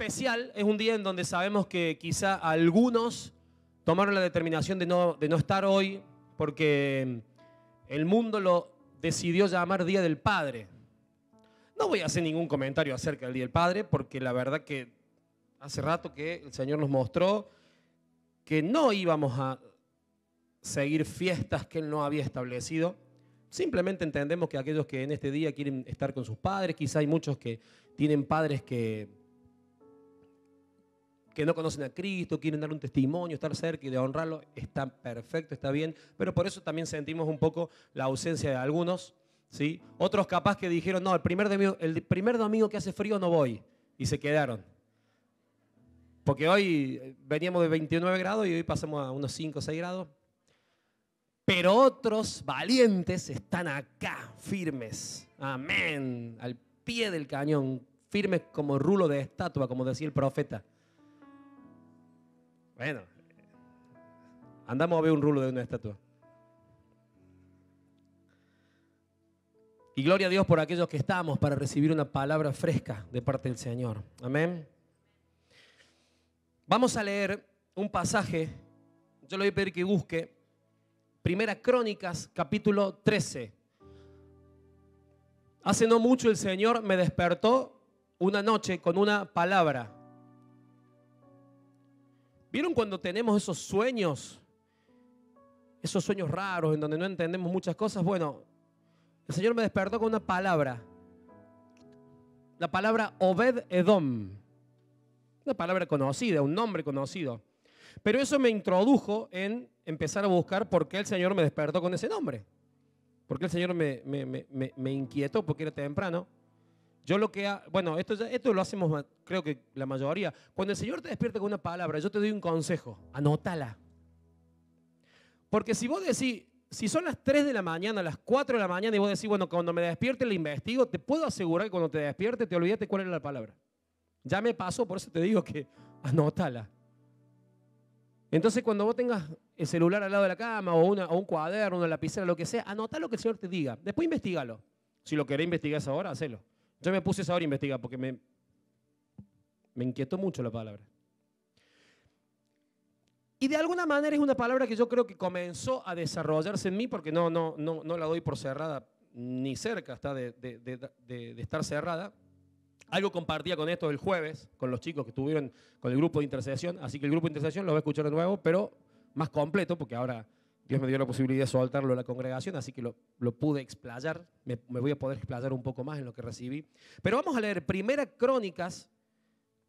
especial, es un día en donde sabemos que quizá algunos tomaron la determinación de no estar hoy porque el mundo lo decidió llamar Día del Padre. No voy a hacer ningún comentario acerca del Día del Padre porque la verdad que hace rato que el Señor nos mostró que no íbamos a seguir fiestas que Él no había establecido. Simplemente entendemos que aquellos que en este día quieren estar con sus padres, quizá hay muchos que tienen padres que no conocen a Cristo, quieren dar un testimonio, estar cerca y de honrarlo, está perfecto, está bien, pero por eso también sentimos un poco la ausencia de algunos, ¿sí? Otros capaz que dijeron, no, el primer domingo que hace frío no voy, y se quedaron. Porque hoy veníamos de 29 grados y hoy pasamos a unos 5 o 6 grados. Pero otros valientes están acá, firmes, amén, al pie del cañón, firmes como rulo de estatua, como decía el profeta. Bueno, andamos a ver un rulo de una estatua. Y gloria a Dios por aquellos que estamos para recibir una palabra fresca de parte del Señor. Amén. Vamos a leer un pasaje, yo le voy a pedir que busque Primera Crónicas, capítulo 13. Hace no mucho el Señor me despertó una noche con una palabra. ¿Vieron cuando tenemos esos sueños raros en donde no entendemos muchas cosas? Bueno, el Señor me despertó con una palabra. La palabra Obed Edom. Una palabra conocida, un nombre conocido. Pero eso me introdujo en empezar a buscar por qué el Señor me despertó con ese nombre. Por qué el Señor me inquietó, porque era temprano. Yo lo que, bueno, esto lo hacemos, creo que la mayoría. Cuando el Señor te despierta con una palabra, yo te doy un consejo, anótala. Porque si vos decís, si son las 3 de la mañana, las 4 de la mañana, y vos decís, bueno, cuando me despierte la investigo, te puedo asegurar que cuando te despierte te olvidaste cuál era la palabra. Ya me pasó, por eso te digo que anótala. Entonces, cuando vos tengas el celular al lado de la cama, o un cuaderno, una lapicera, lo que sea, anotá lo que el Señor te diga. Después investigalo. Si lo querés investigar esa hora, hacelo. Yo me puse esa hora a investigar porque me inquietó mucho la palabra. Y de alguna manera es una palabra que yo creo que comenzó a desarrollarse en mí porque no la doy por cerrada, ni cerca está de estar cerrada. Algo compartía con esto el jueves, con los chicos que estuvieron con el grupo de intercesión, así que el grupo de intercesión lo voy a escuchar de nuevo, pero más completo, porque ahora Dios me dio la posibilidad de soltarlo a la congregación, así que lo pude explayar, me voy a poder explayar un poco más en lo que recibí. Pero vamos a leer Primera Crónicas,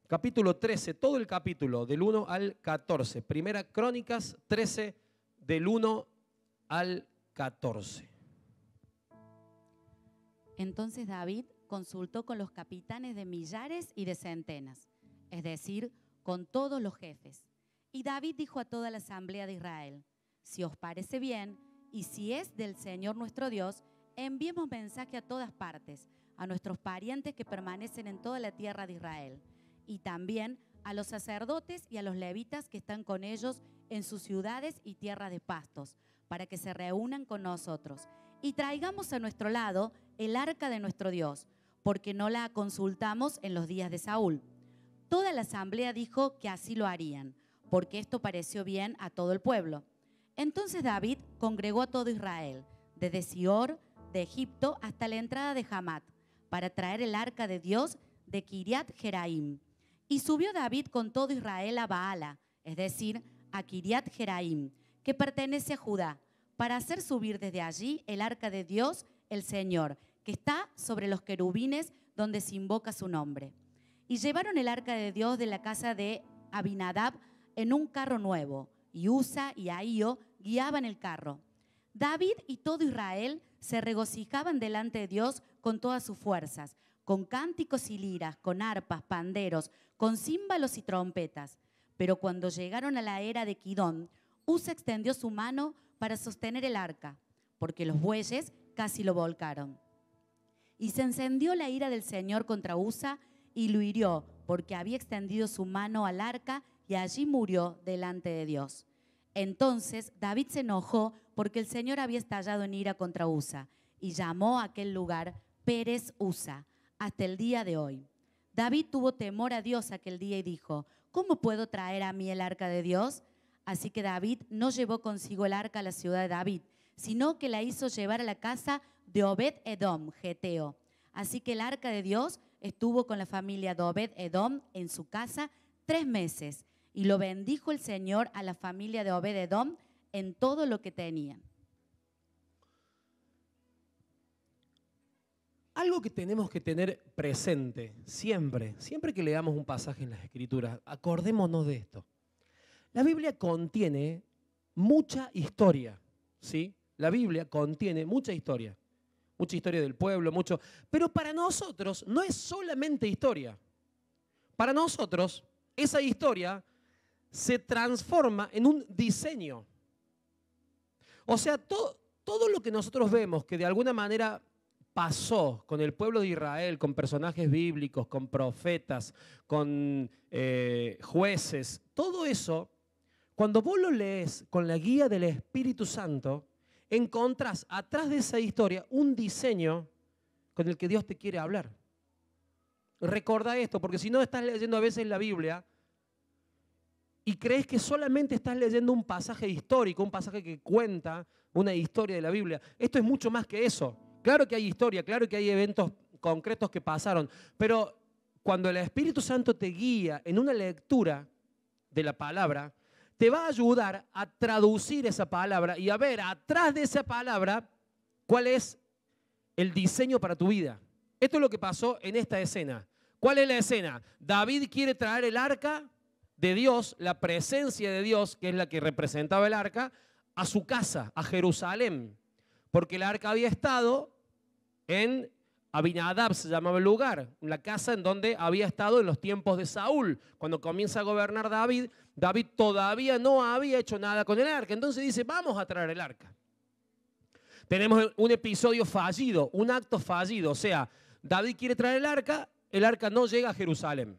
capítulo 13, todo el capítulo, del 1 al 14. Primera Crónicas 13, del 1 al 14. Entonces David consultó con los capitanes de millares y de centenas, es decir, con todos los jefes. Y David dijo a toda la asamblea de Israel: si os parece bien, y si es del Señor nuestro Dios, enviemos mensaje a todas partes, a nuestros parientes que permanecen en toda la tierra de Israel, y también a los sacerdotes y a los levitas que están con ellos en sus ciudades y tierras de pastos, para que se reúnan con nosotros, y traigamos a nuestro lado el arca de nuestro Dios, porque no la consultamos en los días de Saúl. Toda la asamblea dijo que así lo harían, porque esto pareció bien a todo el pueblo. Entonces David congregó a todo Israel, desde Sior, de Egipto, hasta la entrada de Hamat, para traer el arca de Dios de Kiriat Jeraim. Y subió David con todo Israel a Baala, es decir, a Kiriat Jeraim, que pertenece a Judá, para hacer subir desde allí el arca de Dios, el Señor, que está sobre los querubines donde se invoca su nombre. Y llevaron el arca de Dios de la casa de Abinadab en un carro nuevo, y Usa y Ahío guiaban el carro. David y todo Israel se regocijaban delante de Dios con todas sus fuerzas, con cánticos y liras, con arpas, panderos, con címbalos y trompetas. Pero cuando llegaron a la era de Kidón, Usa extendió su mano para sostener el arca, porque los bueyes casi lo volcaron. Y se encendió la ira del Señor contra Usa y lo hirió, porque había extendido su mano al arca y allí murió delante de Dios. Entonces David se enojó porque el Señor había estallado en ira contra Usa y llamó a aquel lugar Pérez Usa hasta el día de hoy. David tuvo temor a Dios aquel día y dijo, ¿cómo puedo traer a mí el arca de Dios? Así que David no llevó consigo el arca a la ciudad de David, sino que la hizo llevar a la casa de Obed-Edom, geteo. Así que el arca de Dios estuvo con la familia de Obed-Edom en su casa 3 meses, y lo bendijo el Señor a la familia de Obed-Edom en todo lo que tenían. Algo que tenemos que tener presente siempre que leamos un pasaje en las Escrituras, acordémonos de esto. La Biblia contiene mucha historia, ¿sí? La Biblia contiene mucha historia del pueblo, mucho. Pero para nosotros no es solamente historia. Para nosotros esa historia se transforma en un diseño. O sea, todo lo que nosotros vemos que de alguna manera pasó con el pueblo de Israel, con personajes bíblicos, con profetas, con jueces, todo eso, cuando vos lo lees con la guía del Espíritu Santo, encontrás atrás de esa historia un diseño con el que Dios te quiere hablar. Recordá esto, porque si no estás leyendo a veces la Biblia y crees que solamente estás leyendo un pasaje histórico, un pasaje que cuenta una historia de la Biblia. Esto es mucho más que eso. Claro que hay historia, claro que hay eventos concretos que pasaron, pero cuando el Espíritu Santo te guía en una lectura de la palabra, te va a ayudar a traducir esa palabra y a ver atrás de esa palabra cuál es el diseño para tu vida. Esto es lo que pasó en esta escena. ¿Cuál es la escena? David quiere traer el arca de Dios, la presencia de Dios, que es la que representaba el arca, a su casa, a Jerusalén. Porque el arca había estado en Abinadab, se llamaba el lugar, la casa en donde había estado en los tiempos de Saúl. Cuando comienza a gobernar David, David todavía no había hecho nada con el arca. Entonces dice, vamos a traer el arca. Tenemos un episodio fallido, un acto fallido. O sea, David quiere traer el arca no llega a Jerusalén.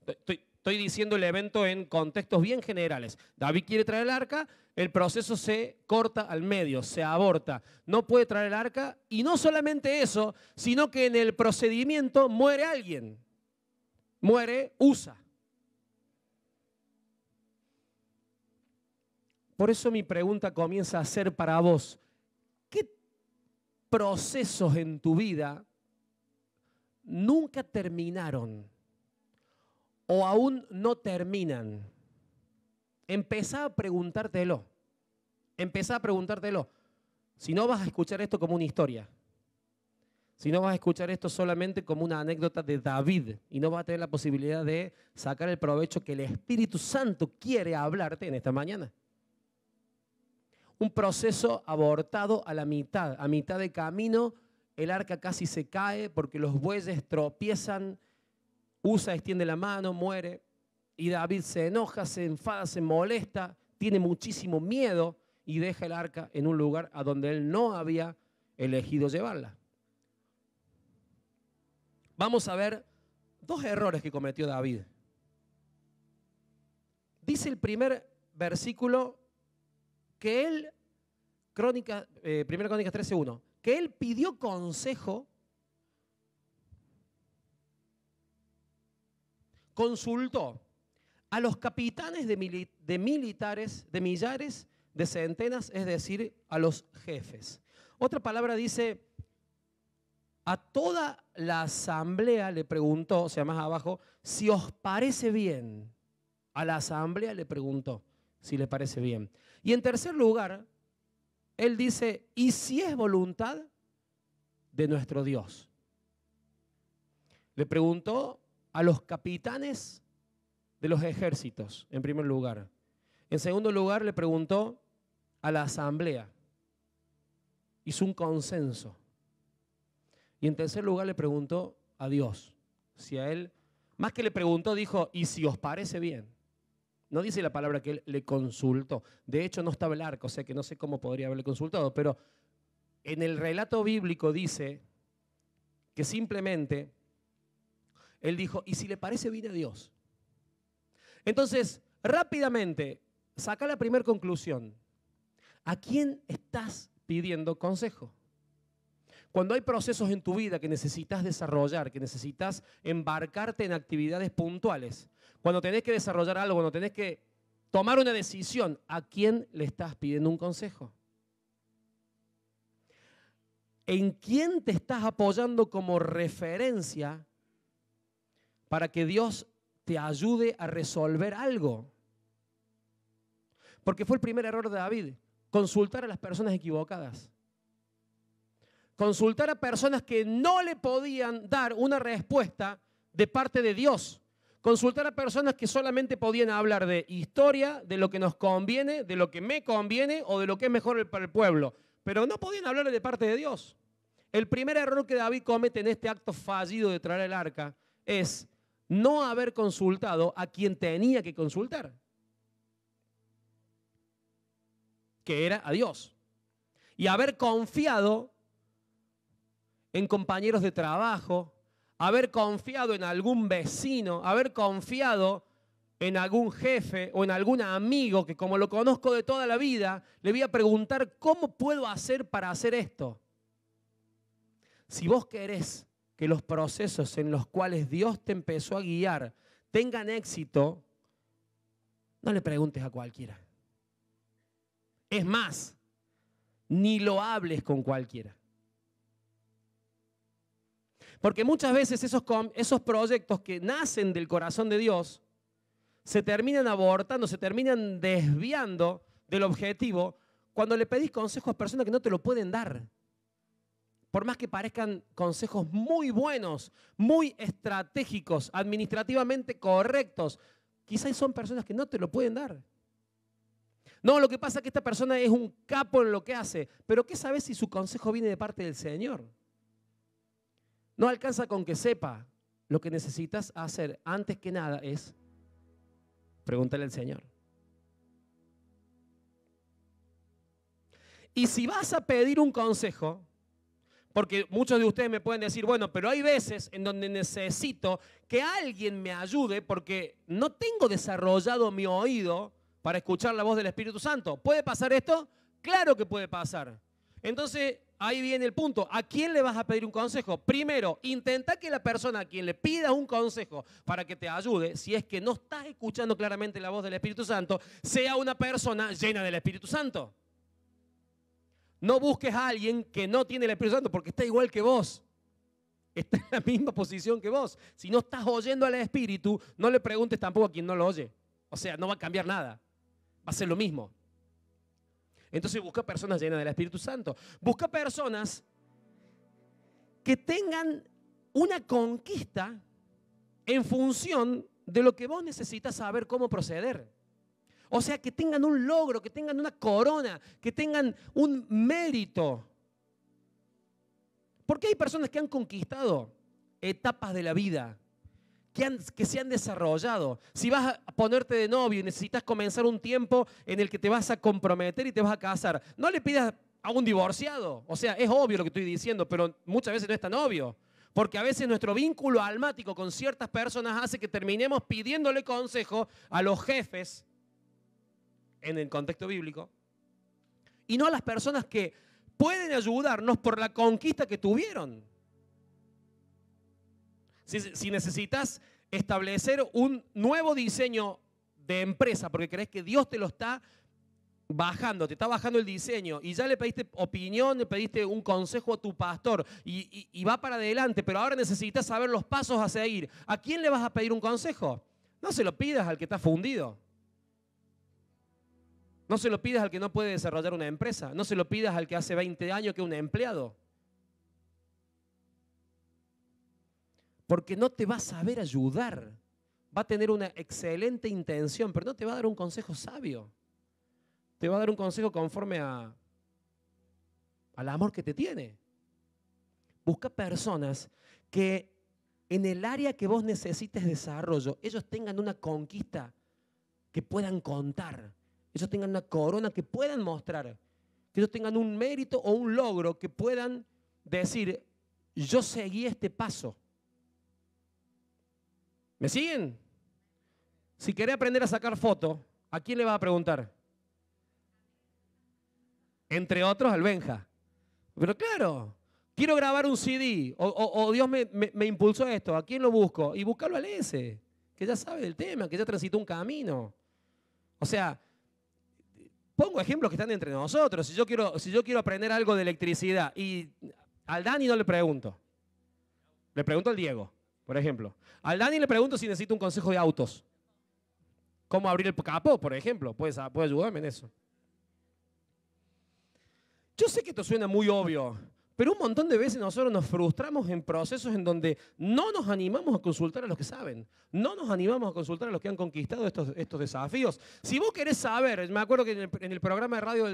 Estoy diciendo el evento en contextos bien generales. David quiere traer el arca, el proceso se corta al medio, se aborta. No puede traer el arca y no solamente eso, sino que en el procedimiento muere alguien. Muere Usa. Por eso mi pregunta comienza a ser para vos. ¿Qué procesos en tu vida nunca terminaron o aún no terminan? Empezá a preguntártelo. Empezá a preguntártelo. Si no, vas a escuchar esto como una historia. Si no, vas a escuchar esto solamente como una anécdota de David y no vas a tener la posibilidad de sacar el provecho que el Espíritu Santo quiere hablarte en esta mañana. Un proceso abortado a mitad de camino, el arca casi se cae porque los bueyes tropiezan, Usa extiende la mano, muere, y David se enoja, se enfada, se molesta, tiene muchísimo miedo y deja el arca en un lugar a donde él no había elegido llevarla. Vamos a ver 2 errores que cometió David. Dice el primer versículo que él, Primera Crónicas 13:1, que él pidió consejo, consultó a los capitanes de militares, de millares, de centenas, es decir, a los jefes. Otra palabra dice, a toda la asamblea le preguntó, o sea, más abajo, si os parece bien. A la asamblea le preguntó si le parece bien. Y en tercer lugar, él dice, ¿y si es voluntad de nuestro Dios? Le preguntó a los capitanes de los ejércitos, en primer lugar. En segundo lugar, le preguntó a la asamblea. Hizo un consenso. Y en tercer lugar, le preguntó a Dios. Si a él, más que le preguntó, dijo, ¿y si os parece bien? No dice la palabra que él le consultó. De hecho, no estaba el arca, o sea que no sé cómo podría haberle consultado, pero en el relato bíblico dice que simplemente él dijo, ¿y si le parece bien a Dios? Entonces, rápidamente, saca la primera conclusión. ¿A quién estás pidiendo consejo? Cuando hay procesos en tu vida que necesitas desarrollar, que necesitas embarcarte en actividades puntuales, cuando tenés que desarrollar algo, cuando tenés que tomar una decisión, ¿a quién le estás pidiendo un consejo? ¿En quién te estás apoyando como referencia para que Dios te ayude a resolver algo? Porque fue el primer error de David, consultar a las personas equivocadas. Consultar a personas que no le podían dar una respuesta de parte de Dios. Consultar a personas que solamente podían hablar de historia, de lo que nos conviene, de lo que me conviene o de lo que es mejor para el pueblo. Pero no podían hablar de parte de Dios. El primer error que David comete en este acto fallido de traer el arca es no haber consultado a quien tenía que consultar, que era a Dios. Y haber confiado en compañeros de trabajo, haber confiado en algún vecino, haber confiado en algún jefe o en algún amigo que como lo conozco de toda la vida, le voy a preguntar ¿cómo puedo hacer para hacer esto? Si vos querés que los procesos en los cuales Dios te empezó a guiar tengan éxito, no le preguntes a cualquiera. Es más, ni lo hables con cualquiera. Porque muchas veces esos proyectos que nacen del corazón de Dios se terminan abortando, se terminan desviando del objetivo cuando le pedís consejos a personas que no te lo pueden dar. Por más que parezcan consejos muy buenos, muy estratégicos, administrativamente correctos, quizás son personas que no te lo pueden dar. No, lo que pasa es que esta persona es un capo en lo que hace, pero ¿qué sabes si su consejo viene de parte del Señor? No alcanza con que sepa. Lo que necesitas hacer antes que nada es preguntarle al Señor. Y si vas a pedir un consejo, porque muchos de ustedes me pueden decir, bueno, pero hay veces en donde necesito que alguien me ayude porque no tengo desarrollado mi oído para escuchar la voz del Espíritu Santo. ¿Puede pasar esto? Claro que puede pasar. Entonces, ahí viene el punto. ¿A quién le vas a pedir un consejo? Primero, intenta que la persona a quien le pidas un consejo para que te ayude, si es que no estás escuchando claramente la voz del Espíritu Santo, sea una persona llena del Espíritu Santo. No busques a alguien que no tiene el Espíritu Santo porque está igual que vos. Está en la misma posición que vos. Si no estás oyendo al Espíritu, no le preguntes tampoco a quien no lo oye. O sea, no va a cambiar nada. Va a ser lo mismo. Entonces busca personas llenas del Espíritu Santo. Busca personas que tengan una conquista en función de lo que vos necesitas saber cómo proceder. O sea, que tengan un logro, que tengan una corona, que tengan un mérito. Porque hay personas que han conquistado etapas de la vida, que se han desarrollado. Si vas a ponerte de novio y necesitas comenzar un tiempo en el que te vas a comprometer y te vas a casar, no le pidas a un divorciado. O sea, es obvio lo que estoy diciendo, pero muchas veces no es tan obvio. Porque a veces nuestro vínculo almático con ciertas personas hace que terminemos pidiéndole consejo a los jefes, en el contexto bíblico, y no a las personas que pueden ayudarnos por la conquista que tuvieron. Si necesitas establecer un nuevo diseño de empresa porque crees que Dios te lo está bajando, te está bajando el diseño y ya le pediste opinión, le pediste un consejo a tu pastor y va para adelante, pero ahora necesitas saber los pasos a seguir. ¿A quién le vas a pedir un consejo? No se lo pidas al que está fundido. No se lo pidas al que no puede desarrollar una empresa. No se lo pidas al que hace 20 años que es un empleado. Porque no te va a saber ayudar. Va a tener una excelente intención, pero no te va a dar un consejo sabio. Te va a dar un consejo conforme al amor que te tiene. Busca personas que en el área que vos necesites desarrollo, ellos tengan una conquista que puedan contar. Ellos tengan una corona que puedan mostrar, que ellos tengan un mérito o un logro que puedan decir, yo seguí este paso. ¿Me siguen? Si querés aprender a sacar fotos, ¿a quién le vas a preguntar? Entre otros al Benja. Pero claro, quiero grabar un CD, o Dios me impulsó a esto, ¿a quién lo busco? Y buscarlo al ese, que ya sabe del tema, que ya transitó un camino. O sea, pongo ejemplos que están entre nosotros. Si yo quiero aprender algo de electricidad y al Dani no le pregunto al Diego, por ejemplo. Al Dani le pregunto si necesito un consejo de autos. ¿Cómo abrir el capó, por ejemplo? ¿Puede ayudarme en eso? Yo sé que esto suena muy obvio, pero un montón de veces nosotros nos frustramos en procesos en donde no nos animamos a consultar a los que saben. No nos animamos a consultar a los que han conquistado estos desafíos. Si vos querés saber, me acuerdo que en el programa de radio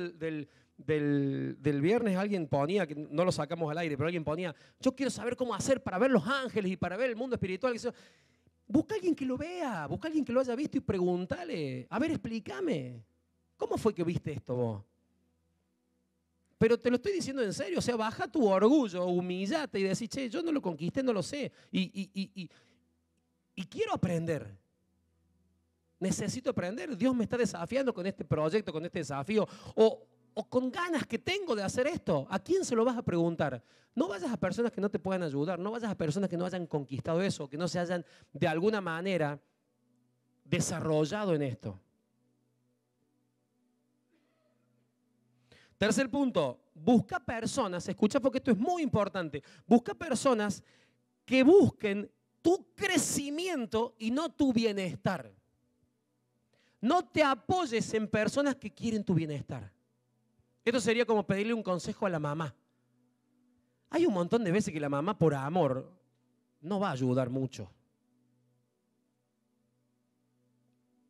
del viernes alguien ponía, que no lo sacamos al aire, pero alguien ponía, yo quiero saber cómo hacer para ver los ángeles y para ver el mundo espiritual. Busca a alguien que lo vea, busca a alguien que lo haya visto y pregúntale, a ver, explícame, ¿cómo fue que viste esto vos? Pero te lo estoy diciendo en serio, o sea, baja tu orgullo, humillate y decís, che, yo no lo conquisté, no lo sé, y quiero aprender. Necesito aprender, Dios me está desafiando con este proyecto, con este desafío, o con ganas que tengo de hacer esto. ¿A quién se lo vas a preguntar? No vayas a personas que no te puedan ayudar, no vayas a personas que no hayan conquistado eso, que no se hayan de alguna manera desarrollado en esto. Tercer punto, busca personas, escucha porque esto es muy importante, busca personas que busquen tu crecimiento y no tu bienestar. No te apoyes en personas que quieren tu bienestar. Esto sería como pedirle un consejo a la mamá. Hay un montón de veces que la mamá por amor no va a ayudar mucho.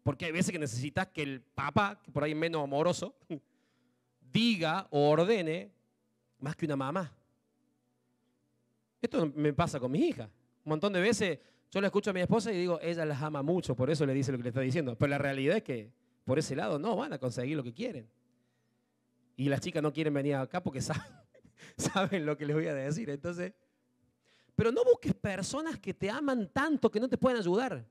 Porque hay veces que necesitas que el papá, que por ahí es menos amoroso, diga o ordene más que una mamá. Esto me pasa con mis hijas. Un montón de veces yo le escucho a mi esposa y digo, ella las ama mucho, por eso le dice lo que le está diciendo. Pero la realidad es que por ese lado no van a conseguir lo que quieren. Y las chicas no quieren venir acá porque saben lo que les voy a decir. Entonces, pero no busques personas que te aman tanto que no te pueden ayudar.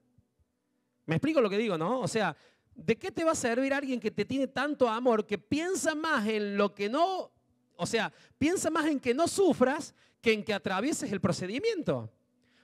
¿Me explico lo que digo, no? O sea, ¿de qué te va a servir alguien que te tiene tanto amor, que piensa más en lo que no, o sea, piensa más en que no sufras que en que atravieses el procedimiento?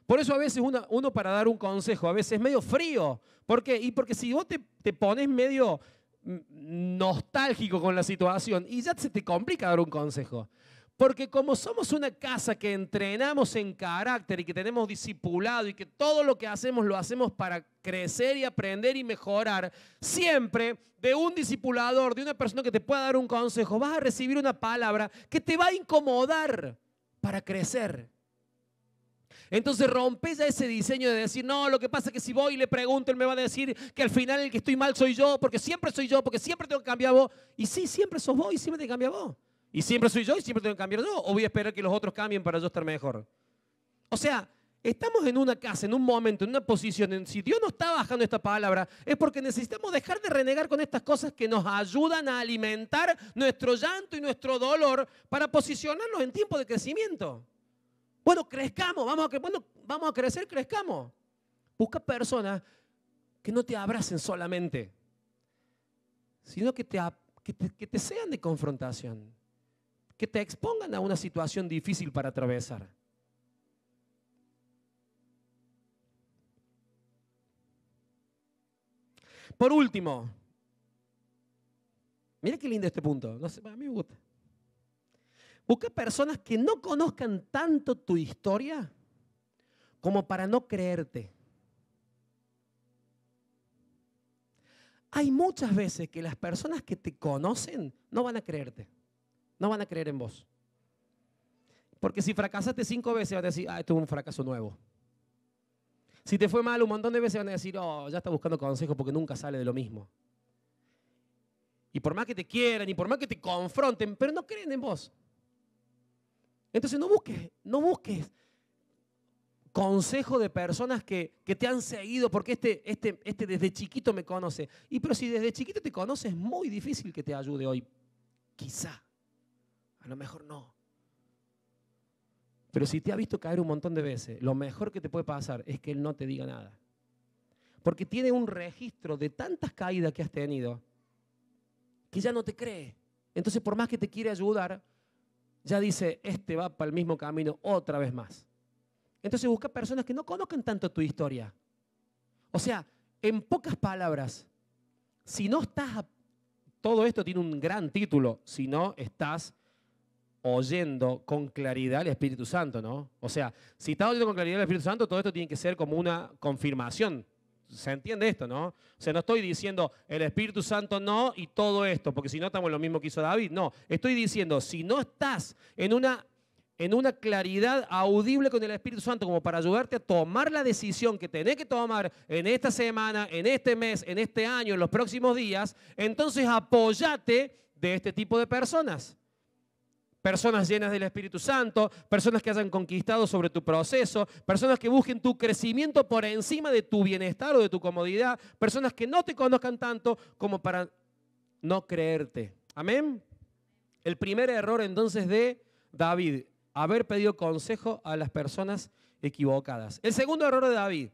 Por eso a veces uno para dar un consejo, a veces es medio frío. ¿Por qué? Y porque si vos te pones medio nostálgico con la situación y ya se te complica dar un consejo. Porque como somos una casa que entrenamos en carácter y que tenemos discipulado y que todo lo que hacemos lo hacemos para crecer y aprender y mejorar, siempre de un discipulador, de una persona que te pueda dar un consejo, vas a recibir una palabra que te va a incomodar para crecer. Entonces rompes ya ese diseño de decir, no, lo que pasa es que si voy y le pregunto, él me va a decir que al final el que estoy mal soy yo, porque siempre soy yo, porque siempre tengo que cambiar vos. Y sí, siempre sos vos y siempre te cambia vos. Y siempre soy yo y siempre tengo que cambiar yo. O voy a esperar que los otros cambien para yo estar mejor. O sea, estamos en una casa, en un momento, en una posición. Si Dios nos está bajando esta palabra, es porque necesitamos dejar de renegar con estas cosas que nos ayudan a alimentar nuestro llanto y nuestro dolor para posicionarnos en tiempo de crecimiento. Bueno, crezcamos, vamos a crecer, crezcamos. Busca personas que no te abracen solamente, sino que te sean de confrontación, que te expongan a una situación difícil para atravesar. Por último, mira qué lindo este punto, no sé, a mí me gusta. Busca personas que no conozcan tanto tu historia como para no creerte. Hay muchas veces que las personas que te conocen no van a creerte, no van a creer en vos. Porque si fracasaste 5 veces van a decir, esto es un fracaso nuevo. Si te fue mal un montón de veces van a decir, ya está buscando consejos porque nunca sale de lo mismo. Y por más que te quieran y por más que te confronten, pero no creen en vos. Entonces no busques consejo de personas que te han seguido porque este desde chiquito me conoce. Pero si desde chiquito te conoce es muy difícil que te ayude hoy. Quizá, a lo mejor no. Pero si te ha visto caer un montón de veces, lo mejor que te puede pasar es que él no te diga nada. Porque tiene un registro de tantas caídas que has tenido que ya no te cree. Entonces por más que te quiere ayudar, ya dice, este va para el mismo camino otra vez más. Entonces busca personas que no conozcan tanto tu historia. O sea, en pocas palabras, si no estás, todo esto tiene un gran título, si no estás oyendo con claridad el Espíritu Santo, ¿no? O sea, si estás oyendo con claridad el Espíritu Santo, todo esto tiene que ser como una confirmación. ¿Se entiende esto, no? O sea, no estoy diciendo el Espíritu Santo no y todo esto, porque si no estamos en lo mismo que hizo David. No, estoy diciendo, si no estás en una claridad audible con el Espíritu Santo como para ayudarte a tomar la decisión que tenés que tomar en esta semana, en este mes, en este año, en los próximos días, entonces apóyate de este tipo de personas. Personas llenas del Espíritu Santo, personas que hayan conquistado sobre tu proceso, personas que busquen tu crecimiento por encima de tu bienestar o de tu comodidad, personas que no te conozcan tanto como para no creerte. Amén. El primer error entonces de David, haber pedido consejo a las personas equivocadas. El segundo error de David,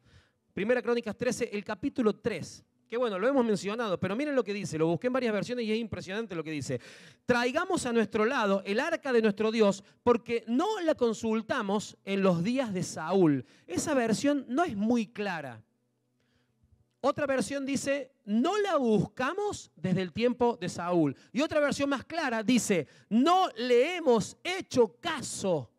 Primera Crónicas 13, el capítulo 3. Que bueno, lo hemos mencionado, pero miren lo que dice, lo busqué en varias versiones y es impresionante lo que dice. Traigamos a nuestro lado el arca de nuestro Dios, porque no la consultamos en los días de Saúl. Esa versión no es muy clara. Otra versión dice, no la buscamos desde el tiempo de Saúl. Y otra versión más clara dice, no le hemos hecho caso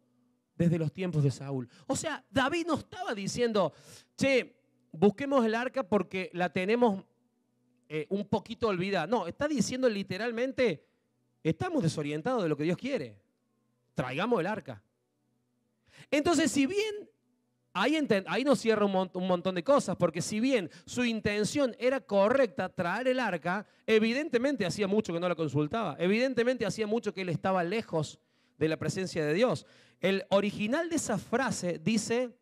desde los tiempos de Saúl. O sea, David no estaba diciendo, che, busquemos el arca porque la tenemos un poquito olvidada. No, está diciendo literalmente, estamos desorientados de lo que Dios quiere. Traigamos el arca. Entonces, si bien, ahí nos cierra un montón de cosas, porque si bien su intención era correcta, traer el arca, evidentemente hacía mucho que no la consultaba. Evidentemente hacía mucho que él estaba lejos de la presencia de Dios. El original de esa frase dice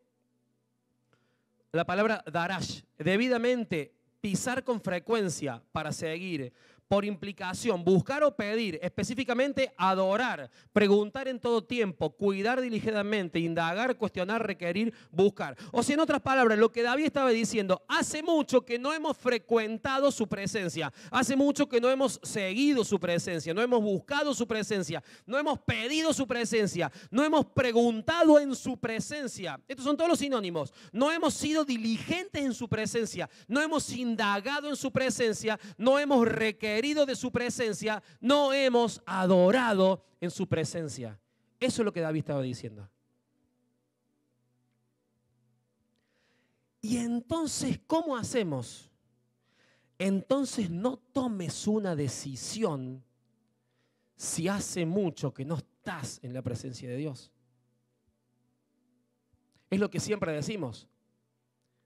la palabra darash, debidamente pisar con frecuencia para seguir, por implicación, buscar o pedir, específicamente adorar, preguntar en todo tiempo, cuidar diligentemente, indagar, cuestionar, requerir, buscar. O sea, en otras palabras, lo que David estaba diciendo, hace mucho que no hemos frecuentado su presencia, hace mucho que no hemos seguido su presencia, no hemos buscado su presencia, no hemos pedido su presencia, no hemos preguntado en su presencia. Estos son todos los sinónimos. No hemos sido diligentes en su presencia, no hemos indagado en su presencia, no hemos requerido de su presencia, no hemos adorado en su presencia. Eso es lo que David estaba diciendo. Y entonces, ¿cómo hacemos? Entonces no tomes una decisión si hace mucho que no estás en la presencia de Dios. Es lo que siempre decimos.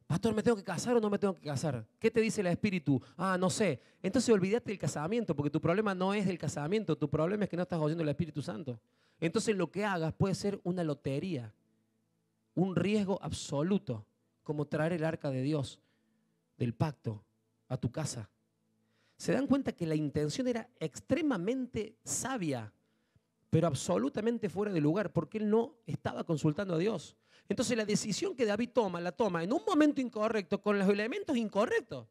Pastor, ¿me tengo que casar o no me tengo que casar? ¿Qué te dice el Espíritu? Ah, no sé. Entonces olvídate del casamiento, porque tu problema no es del casamiento, tu problema es que no estás oyendo el Espíritu Santo. Entonces lo que hagas puede ser una lotería, un riesgo absoluto, como traer el arca de Dios, del pacto, a tu casa. ¿Se dan cuenta que la intención era extremadamente sabia, pero absolutamente fuera de lugar, porque él no estaba consultando a Dios? Entonces la decisión que David toma, la toma en un momento incorrecto, con los elementos incorrectos.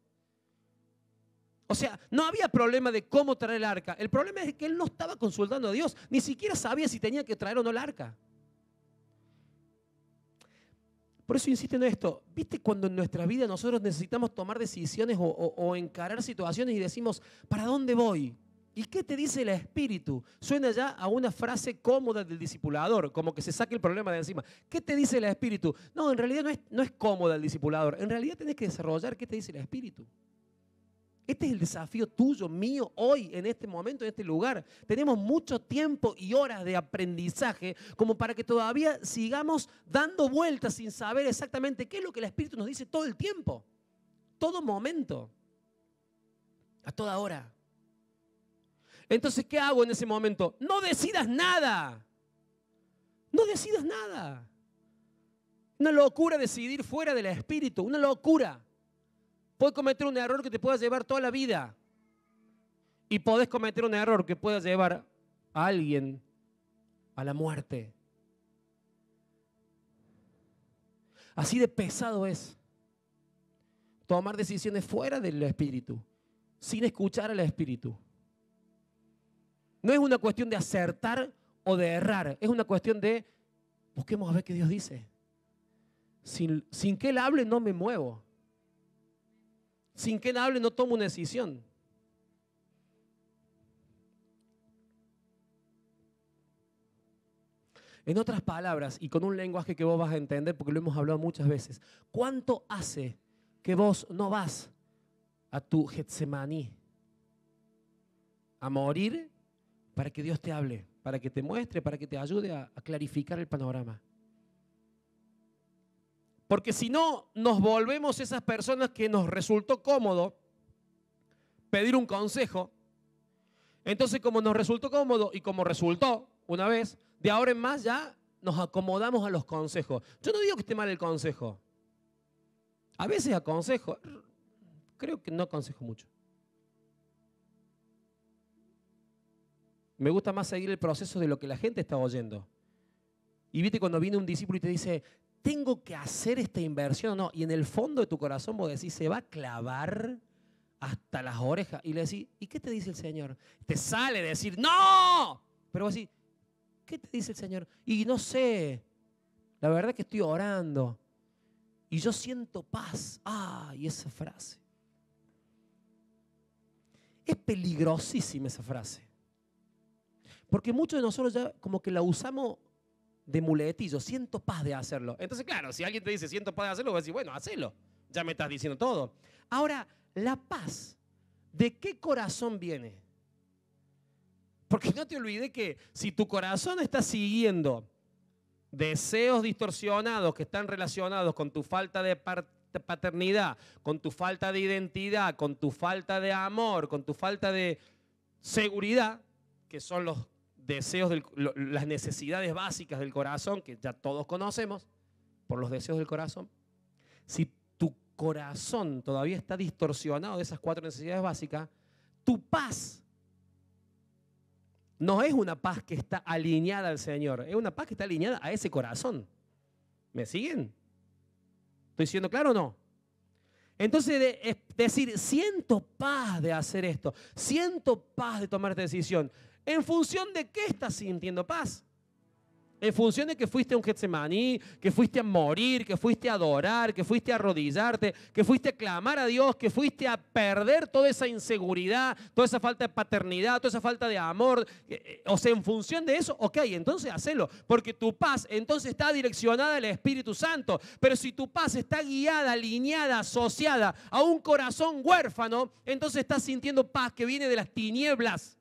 O sea, no había problema de cómo traer el arca. El problema es que él no estaba consultando a Dios. Ni siquiera sabía si tenía que traer o no el arca. Por eso insisto en esto. ¿Viste cuando en nuestra vida nosotros necesitamos tomar decisiones o encarar situaciones y decimos, ¿para dónde voy? ¿Y qué te dice el Espíritu? Suena ya a una frase cómoda del discipulador, como que se saque el problema de encima. ¿Qué te dice el Espíritu? No, en realidad no es cómoda el discipulador. En realidad tenés que desarrollar qué te dice el Espíritu. Este es el desafío tuyo, mío, hoy, en este momento, en este lugar. Tenemos mucho tiempo y horas de aprendizaje como para que todavía sigamos dando vueltas sin saber exactamente qué es lo que el Espíritu nos dice todo el tiempo, todo momento, a toda hora. Entonces, ¿qué hago en ese momento? No decidas nada. No decidas nada. Una locura decidir fuera del Espíritu, una locura. Puedes cometer un error que te pueda llevar toda la vida. Y podés cometer un error que pueda llevar a alguien a la muerte. Así de pesado es tomar decisiones fuera del Espíritu, sin escuchar al Espíritu. No es una cuestión de acertar o de errar. Es una cuestión de busquemos a ver qué Dios dice. Sin que Él hable no me muevo. Sin que Él hable no tomo una decisión. En otras palabras, y con un lenguaje que vos vas a entender porque lo hemos hablado muchas veces, ¿cuánto hace que vos no vas a tu Getsemaní a morir para que Dios te hable, para que te muestre, para que te ayude a clarificar el panorama? Porque si no, nos volvemos esas personas que nos resultó cómodo pedir un consejo. Entonces, como nos resultó cómodo y como resultó una vez, de ahora en más ya nos acomodamos a los consejos. Yo no digo que esté mal el consejo. A veces aconsejo, creo que no aconsejo mucho. Me gusta más seguir el proceso de lo que la gente está oyendo. Y viste cuando viene un discípulo y te dice, ¿tengo que hacer esta inversión o no? Y en el fondo de tu corazón vos decís, se va a clavar hasta las orejas. Y le decís, ¿y qué te dice el Señor? Te sale decir, ¡no! Pero vos decís, ¿qué te dice el Señor? Y no sé, la verdad que estoy orando y yo siento paz. Y esa frase. Es peligrosísima esa frase. Porque muchos de nosotros ya como que la usamos de muletillo, siento paz de hacerlo. Entonces, claro, si alguien te dice siento paz de hacerlo, vas a decir, bueno, hacelo. Ya me estás diciendo todo. Ahora, la paz, ¿de qué corazón viene? Porque no te olvides que si tu corazón está siguiendo deseos distorsionados que están relacionados con tu falta de paternidad, con tu falta de identidad, con tu falta de amor, con tu falta de seguridad, que son los deseos, las necesidades básicas del corazón, que ya todos conocemos, por los deseos del corazón. Si tu corazón todavía está distorsionado de esas 4 necesidades básicas, tu paz no es una paz que está alineada al Señor, es una paz que está alineada a ese corazón. ¿Me siguen? ¿Estoy siendo claro o no? Entonces, decir, siento paz de hacer esto, siento paz de tomar esta decisión. ¿En función de qué estás sintiendo paz? En función de que fuiste a un Getsemaní, que fuiste a morir, que fuiste a adorar, que fuiste a arrodillarte, que fuiste a clamar a Dios, que fuiste a perder toda esa inseguridad, toda esa falta de paternidad, toda esa falta de amor. O sea, en función de eso, ok, entonces hacelo. Porque tu paz entonces está direccionada al Espíritu Santo. Pero si tu paz está guiada, alineada, asociada a un corazón huérfano, entonces estás sintiendo paz que viene de las tinieblas.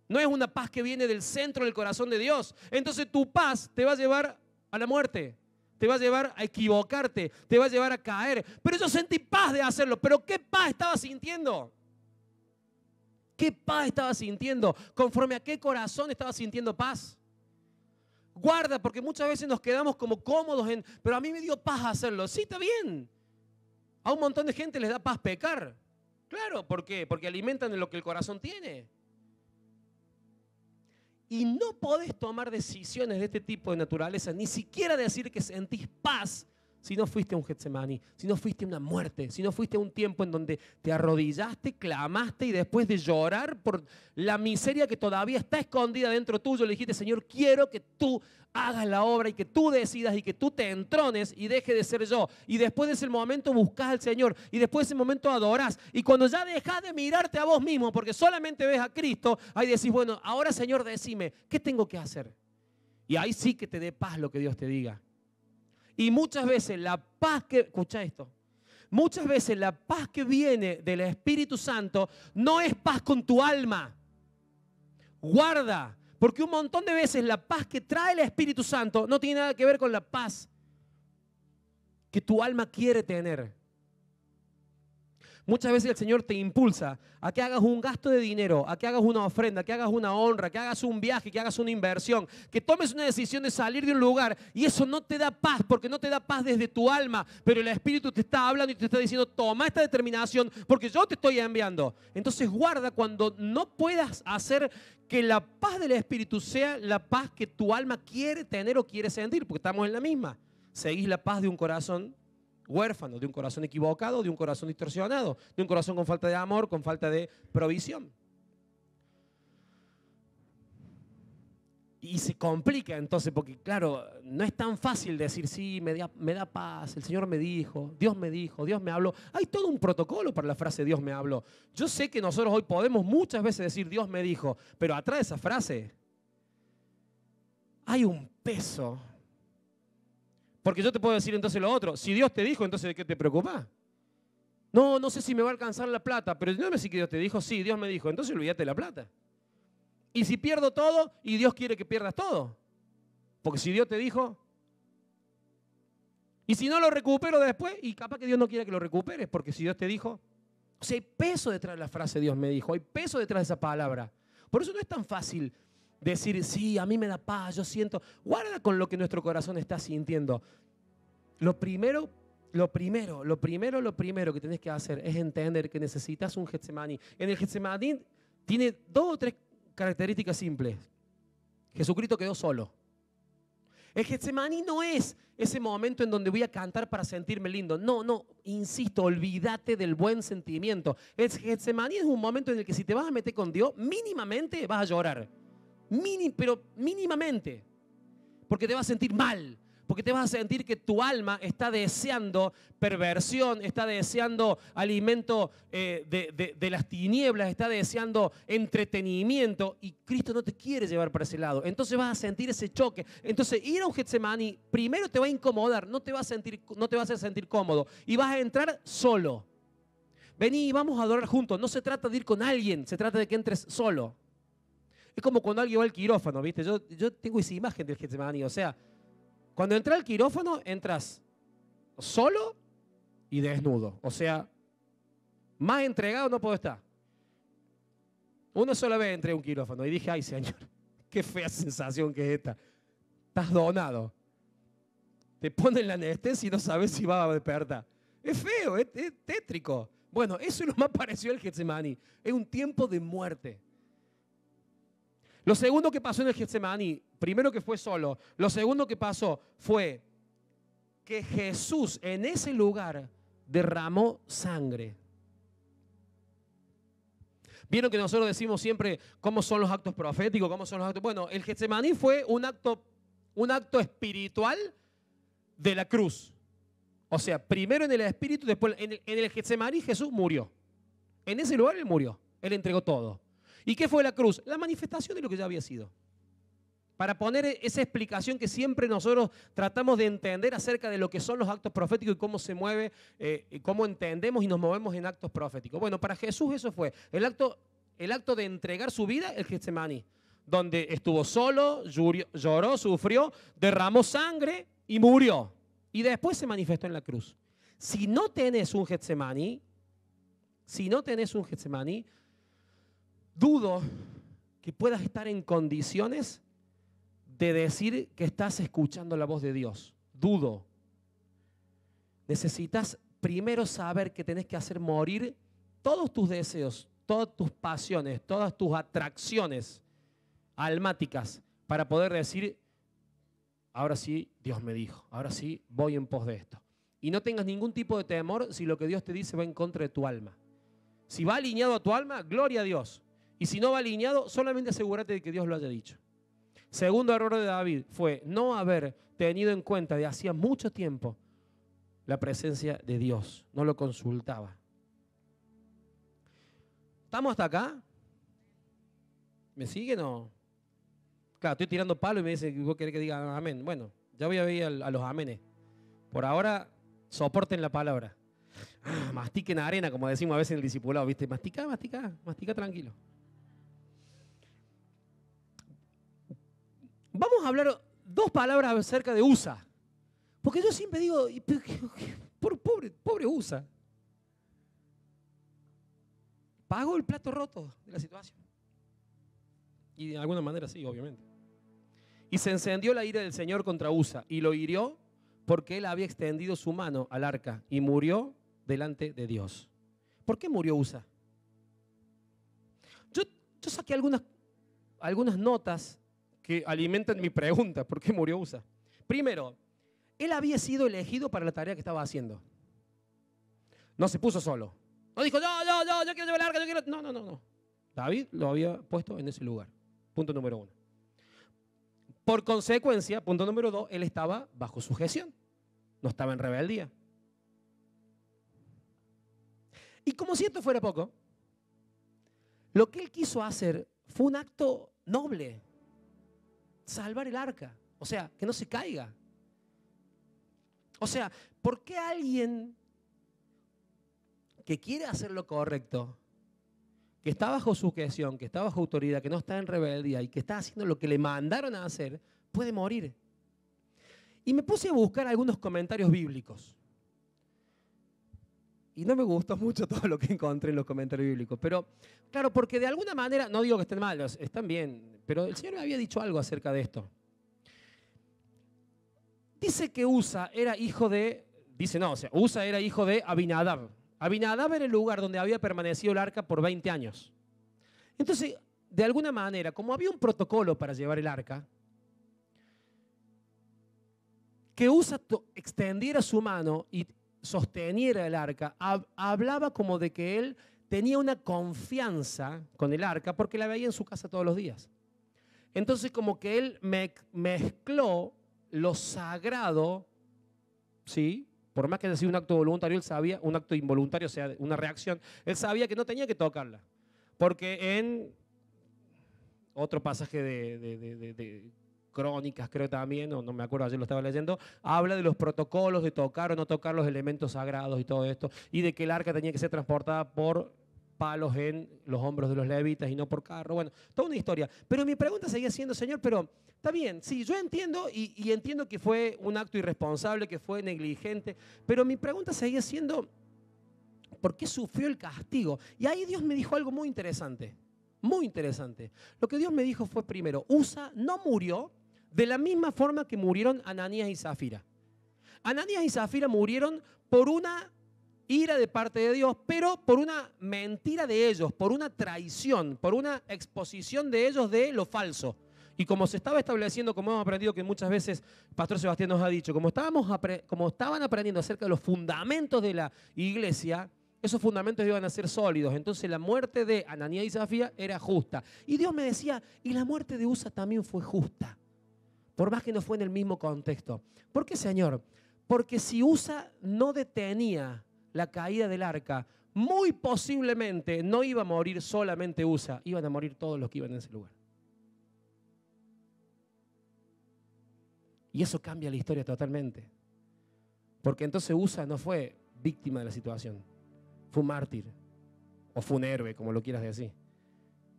No es una paz que viene del centro del corazón de Dios. Entonces tu paz te va a llevar a la muerte. Te va a llevar a equivocarte. Te va a llevar a caer. Pero yo sentí paz de hacerlo. ¿Pero qué paz estaba sintiendo? ¿Qué paz estaba sintiendo? ¿Conforme a qué corazón estaba sintiendo paz? Guarda, porque muchas veces nos quedamos como cómodos en, pero a mí me dio paz hacerlo. Sí, está bien. A un montón de gente les da paz pecar. Claro, ¿por qué? Porque alimentan de lo que el corazón tiene. Y no podés tomar decisiones de este tipo de naturaleza, ni siquiera decir que sentís paz si no fuiste a un Getsemaní, si no fuiste a una muerte, si no fuiste a un tiempo en donde te arrodillaste, clamaste y después de llorar por la miseria que todavía está escondida dentro tuyo, le dijiste, Señor, quiero que tú hagas la obra y que tú decidas y que tú te entrones y deje de ser yo. Y después de ese momento buscas al Señor y después de ese momento adorás. Y cuando ya dejas de mirarte a vos mismo porque solamente ves a Cristo, ahí decís, bueno, ahora Señor, decime, ¿qué tengo que hacer? Y ahí sí que te dé paz lo que Dios te diga. Y muchas veces la paz que, escucha esto, muchas veces la paz que viene del Espíritu Santo no es paz con tu alma. Guarda, porque un montón de veces la paz que trae el Espíritu Santo no tiene nada que ver con la paz que tu alma quiere tener. Muchas veces el Señor te impulsa a que hagas un gasto de dinero, a que hagas una ofrenda, que hagas una honra, que hagas un viaje, que hagas una inversión, que tomes una decisión de salir de un lugar y eso no te da paz porque no te da paz desde tu alma, pero el Espíritu te está hablando y te está diciendo toma esta determinación porque yo te estoy enviando. Entonces guarda cuando no puedas hacer que la paz del Espíritu sea la paz que tu alma quiere tener o quiere sentir, porque estamos en la misma. Seguís la paz de un corazón huérfano, de un corazón equivocado, de un corazón distorsionado, de un corazón con falta de amor, con falta de provisión. Y se complica entonces, porque claro, no es tan fácil decir, sí, me da paz, el Señor me dijo, Dios me habló. Hay todo un protocolo para la frase Dios me habló. Yo sé que nosotros hoy podemos muchas veces decir Dios me dijo, pero atrás de esa frase hay un peso. Porque yo te puedo decir entonces lo otro, si Dios te dijo, entonces ¿de qué te preocupa? No, no sé si me va a alcanzar la plata, pero no me sé que Dios te dijo, sí, Dios me dijo, entonces olvídate de la plata. Y si pierdo todo y Dios quiere que pierdas todo. Porque si Dios te dijo, y si no lo recupero después, y capaz que Dios no quiere que lo recuperes, porque si Dios te dijo, o sea, hay peso detrás de la frase Dios me dijo, hay peso detrás de esa palabra. Por eso no es tan fácil decir, sí, a mí me da paz, yo siento. Guarda con lo que nuestro corazón está sintiendo. Lo primero que tenés que hacer es entender que necesitas un Getsemaní. En el Getsemaní tiene 2 o 3 características simples. Jesucristo quedó solo. El Getsemaní no es ese momento en donde voy a cantar para sentirme lindo. No, insisto, olvídate del buen sentimiento. El Getsemaní es un momento en el que si te vas a meter con Dios, mínimamente vas a llorar. Pero mínimamente. Porque te vas a sentir mal. Porque te vas a sentir que tu alma está deseando perversión, está deseando alimento de las tinieblas, está deseando entretenimiento y Cristo no te quiere llevar para ese lado. Entonces vas a sentir ese choque. Entonces ir a un Getsemaní primero te va a incomodar, no te va a hacer sentir cómodo y vas a entrar solo. Vení y vamos a adorar juntos. No se trata de ir con alguien, se trata de que entres solo. Es como cuando alguien va al quirófano, ¿viste? Yo tengo esa imagen del Getsemaní, o sea, cuando entras al quirófano, entras solo y desnudo. O sea, más entregado no puedo estar. Una sola vez entré a un quirófano y dije, ay Señor, qué fea sensación que es esta. Estás donado. Te ponen la anestesia y no sabes si va a despertar. Es feo, es tétrico. Bueno, eso es lo más parecido al Getsemaní. Es un tiempo de muerte. Lo segundo que pasó en el Getsemaní, primero que fue solo, lo segundo que pasó fue que Jesús en ese lugar derramó sangre. Vieron que nosotros decimos siempre cómo son los actos proféticos, cómo son los actos. Bueno, el Getsemaní fue un acto espiritual de la cruz. O sea, primero en el espíritu, después en el Getsemaní Jesús murió. En ese lugar Él murió, Él entregó todo. ¿Y qué fue la cruz? La manifestación de lo que ya había sido. Para poner esa explicación que siempre nosotros tratamos de entender acerca de lo que son los actos proféticos y cómo se mueve, cómo entendemos y nos movemos en actos proféticos. Bueno, para Jesús eso fue el acto de entregar su vida, el Getsemaní, donde estuvo solo, lloró, sufrió, derramó sangre y murió. Y después se manifestó en la cruz. Si no tenés un Getsemaní, dudo que puedas estar en condiciones de decir que estás escuchando la voz de Dios. Dudo. Necesitas primero saber que tenés que hacer morir todos tus deseos, todas tus pasiones, todas tus atracciones almáticas para poder decir, ahora sí, Dios me dijo, ahora sí, voy en pos de esto. Y no tengas ningún tipo de temor si lo que Dios te dice va en contra de tu alma. Si va alineado a tu alma, gloria a Dios. Y si no va alineado, solamente asegúrate de que Dios lo haya dicho. Segundo error de David fue no haber tenido en cuenta de hacía mucho tiempo la presencia de Dios. No lo consultaba. ¿Estamos hasta acá? ¿Me siguen o...? Claro, estoy tirando palo y me dice que vos querés que diga amén. Bueno, ya voy a ver a los amenes. Por ahora, soporten la palabra. Mastiquen arena, como decimos a veces en el discipulado, ¿viste? Mastica tranquilo. Vamos a hablar 2 palabras acerca de USA. Porque yo siempre digo, pobre USA. Pagó el plato roto de la situación. Y de alguna manera sí, obviamente. Y se encendió la ira del Señor contra USA y lo hirió porque él había extendido su mano al arca y murió delante de Dios. ¿Por qué murió USA? Yo saqué algunas notas que alimentan mi pregunta, ¿por qué murió USA? Primero, él había sido elegido para la tarea que estaba haciendo. No se puso solo. No dijo, yo quiero llevar el arca, yo quiero... No. David lo había puesto en ese lugar. Punto número 1. Por consecuencia, punto número 2, él estaba bajo sujeción, no estaba en rebeldía. Y como si esto fuera poco, lo que él quiso hacer fue un acto noble, salvar el arca, o sea, que no se caiga. O sea, ¿por qué alguien que quiere hacer lo correcto, que está bajo sujeción, que está bajo autoridad, que no está en rebeldía y que está haciendo lo que le mandaron a hacer, puede morir? Y me puse a buscar algunos comentarios bíblicos. Y no me gustó mucho todo lo que encontré en los comentarios bíblicos. Pero, claro, porque de alguna manera, no digo que estén malos, están bien, pero el Señor me había dicho algo acerca de esto. Dice que Usa era hijo de, Usa era hijo de Abinadab. Abinadab era el lugar donde había permanecido el arca por 20 años. Entonces, de alguna manera, como había un protocolo para llevar el arca, que Usa extendiera su mano y sosteniera el arca, hablaba como de que él tenía una confianza con el arca porque la veía en su casa todos los días. Entonces como que él mezcló lo sagrado, ¿sí? Por más que haya sido un acto voluntario, él sabía, un acto involuntario, o sea, una reacción, él sabía que no tenía que tocarla. Porque en otro pasaje de Crónicas, creo también, o no me acuerdo, ayer lo estaba leyendo, habla de los protocolos de tocar o no tocar los elementos sagrados y todo esto, y de que el arca tenía que ser transportada por palos en los hombros de los levitas y no por carro. Bueno, toda una historia. Pero mi pregunta seguía siendo, Señor, pero está bien, sí, yo entiendo y entiendo que fue un acto irresponsable, que fue negligente, pero mi pregunta seguía siendo, ¿por qué sufrió el castigo? Y ahí Dios me dijo algo muy interesante, muy interesante. Lo que Dios me dijo fue primero, Usa no murió de la misma forma que murieron Ananías y Zafira. Ananías y Zafira murieron por una ira de parte de Dios, pero por una mentira de ellos, por una traición, por una exposición de ellos de lo falso. Y como se estaba estableciendo, como hemos aprendido que muchas veces Pastor Sebastián nos ha dicho, como estaban aprendiendo acerca de los fundamentos de la iglesia, esos fundamentos iban a ser sólidos. Entonces la muerte de Ananías y Zafira era justa. Y Dios me decía, y la muerte de Usa también fue justa. Por más que no fue en el mismo contexto. ¿Por qué, Señor? Porque si Usa no detenía la caída del arca, muy posiblemente no iba a morir solamente Usa, iban a morir todos los que iban en ese lugar. Y eso cambia la historia totalmente. Porque entonces Usa no fue víctima de la situación, fue un mártir, o fue un héroe, como lo quieras decir,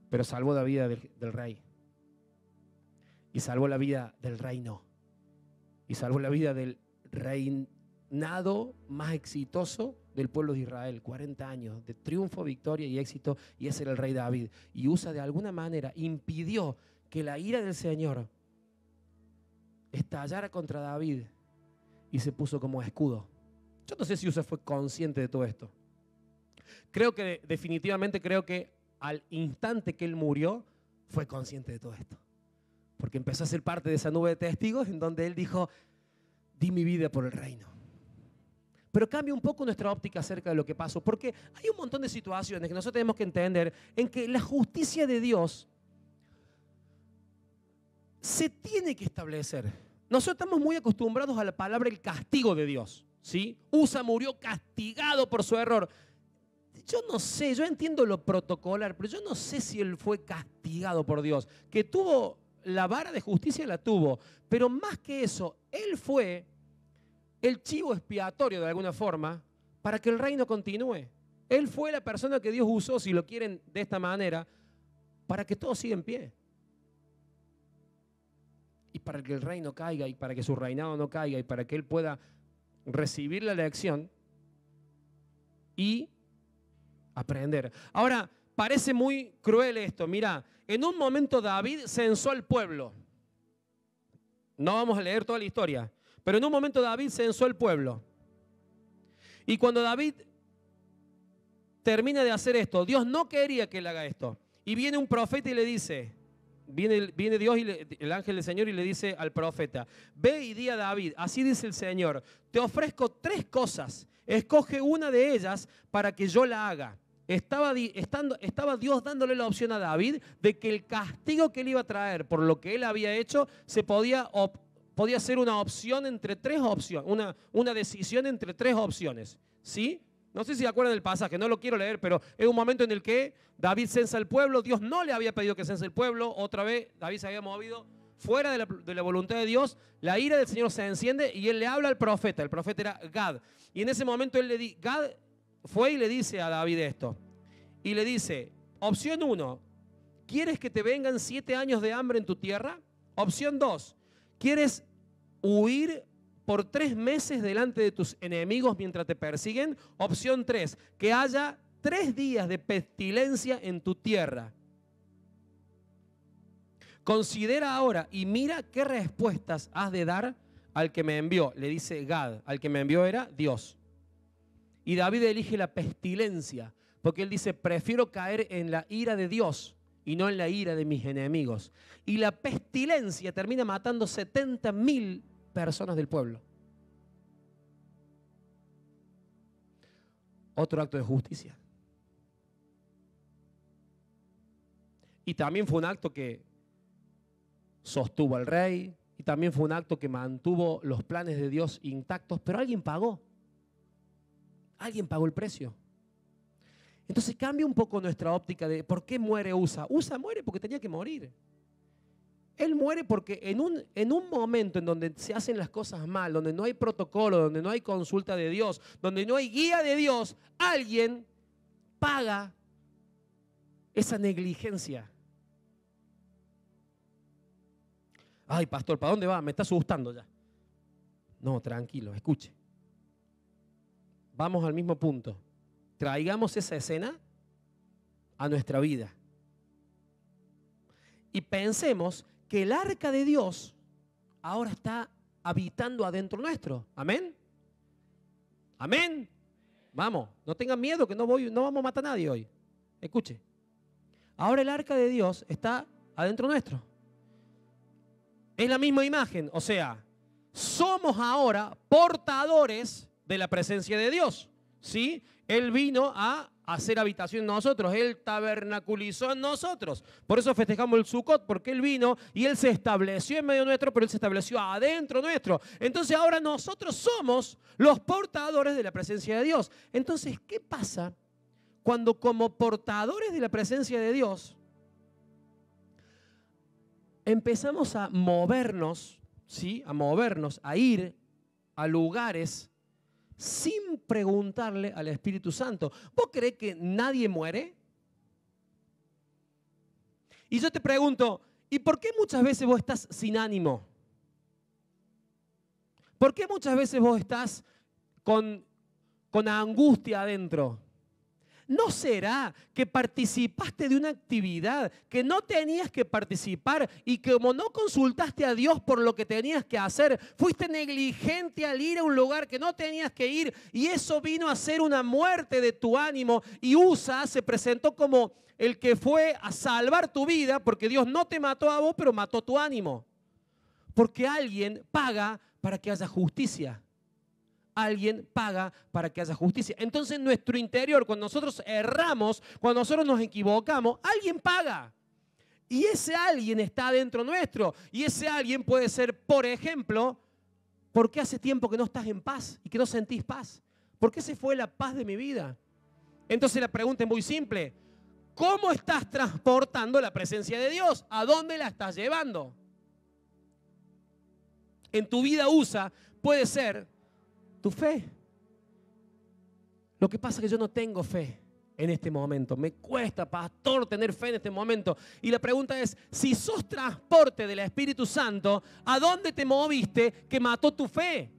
pero salvó la vida del rey. Y salvó la vida del reino. Y salvó la vida del reinado más exitoso del pueblo de Israel. 40 años de triunfo, victoria y éxito. Y ese era el rey David. Y Usa de alguna manera impidió que la ira del Señor estallara contra David. Y se puso como escudo. Yo no sé si Usa fue consciente de todo esto. Definitivamente creo que al instante que él murió, fue consciente de todo esto. Porque empezó a ser parte de esa nube de testigos en donde él dijo, di mi vida por el reino. Pero cambia un poco nuestra óptica acerca de lo que pasó. Porque hay un montón de situaciones que nosotros tenemos que entender en que la justicia de Dios se tiene que establecer. Nosotros estamos muy acostumbrados a la palabra el castigo de Dios, ¿sí? Usa murió castigado por su error. Yo no sé, yo entiendo lo protocolar, pero yo no sé si él fue castigado por Dios. Que tuvo la vara de justicia, la tuvo. Pero más que eso, él fue el chivo expiatorio de alguna forma para que el reino continúe. Él fue la persona que Dios usó, si lo quieren de esta manera, para que todo siga en pie. Y para que el reino caiga, y para que su reinado no caiga, y para que él pueda recibir la lección y aprender. Ahora, parece muy cruel esto. Mira, en un momento David censó al pueblo. No vamos a leer toda la historia, pero en un momento David censó al pueblo. Y cuando David termina de hacer esto, Dios no quería que él haga esto. Y viene un profeta y le dice, viene Dios, el ángel del Señor, y le dice al profeta, ve y di a David, así dice el Señor, te ofrezco 3 cosas, escoge una de ellas para que yo la haga. estaba Dios dándole la opción a David de que el castigo que él iba a traer por lo que él había hecho podía ser una opción entre tres opciones, una decisión entre tres opciones. ¿Sí? No sé si se acuerdan del pasaje, no lo quiero leer, pero es un momento en el que David censa el pueblo. Dios no le había pedido que cense el pueblo. Otra vez David se había movido fuera de la voluntad de Dios. La ira del Señor se enciende y él le habla al profeta. El profeta era Gad. Y en ese momento Gad fue y le dice a David esto. Y le dice, opción 1, ¿quieres que te vengan 7 años de hambre en tu tierra? Opción 2, ¿quieres huir por 3 meses delante de tus enemigos mientras te persiguen? Opción 3, que haya 3 días de pestilencia en tu tierra. Considera ahora y mira qué respuestas has de dar al que me envió. Le dice Gad, al que me envió era Dios. Y David elige la pestilencia, porque él dice, prefiero caer en la ira de Dios y no en la ira de mis enemigos. Y la pestilencia termina matando 70.000 personas del pueblo. Otro acto de justicia. Y también fue un acto que sostuvo al rey, y también fue un acto que mantuvo los planes de Dios intactos, pero alguien pagó. Alguien pagó el precio. Entonces cambia un poco nuestra óptica de ¿por qué muere Usa? Usa muere porque tenía que morir. Él muere porque en un momento en donde se hacen las cosas mal, donde no hay protocolo, donde no hay consulta de Dios, donde no hay guía de Dios, alguien paga esa negligencia. Ay, pastor, ¿para dónde va? Me está asustando ya. No, tranquilo, escuche. Vamos al mismo punto. Traigamos esa escena a nuestra vida. Y pensemos que el arca de Dios ahora está habitando adentro nuestro. ¿Amén? ¿Amén? Vamos, no tengan miedo que no vamos a matar a nadie hoy. Escuche. Ahora el arca de Dios está adentro nuestro. Es la misma imagen, o sea, somos ahora portadores de la presencia de Dios. ¿Sí? Él vino a hacer habitación en nosotros, Él tabernaculizó en nosotros. Por eso festejamos el Sukkot, porque Él vino y Él se estableció en medio nuestro, pero Él se estableció adentro nuestro. Entonces ahora nosotros somos los portadores de la presencia de Dios. Entonces, ¿qué pasa cuando como portadores de la presencia de Dios empezamos a movernos, ¿sí? A ir a lugares sin preguntarle al Espíritu Santo? ¿Vos creés que nadie muere? Y yo te pregunto, ¿y por qué muchas veces vos estás sin ánimo? ¿Por qué muchas veces vos estás con angustia adentro? ¿No será que participaste de una actividad que no tenías que participar y que como no consultaste a Dios por lo que tenías que hacer, fuiste negligente al ir a un lugar que no tenías que ir y eso vino a ser una muerte de tu ánimo y Usa se presentó como el que fue a salvar tu vida porque Dios no te mató a vos, pero mató tu ánimo? Porque alguien paga para que haya justicia. Alguien paga para que haya justicia. Entonces en nuestro interior, cuando nosotros erramos, cuando nosotros nos equivocamos, alguien paga. Y ese alguien está dentro nuestro. Y ese alguien puede ser, por ejemplo, ¿por qué hace tiempo que no estás en paz y que no sentís paz? ¿Por qué se fue la paz de mi vida? Entonces la pregunta es muy simple. ¿Cómo estás transportando la presencia de Dios? ¿A dónde la estás llevando? En tu vida Usa puede ser tu fe. Lo que pasa es que yo no tengo fe en este momento. Me cuesta, pastor, tener fe en este momento. Y la pregunta es, si sos transporte del Espíritu Santo, ¿a dónde te moviste que mató tu fe?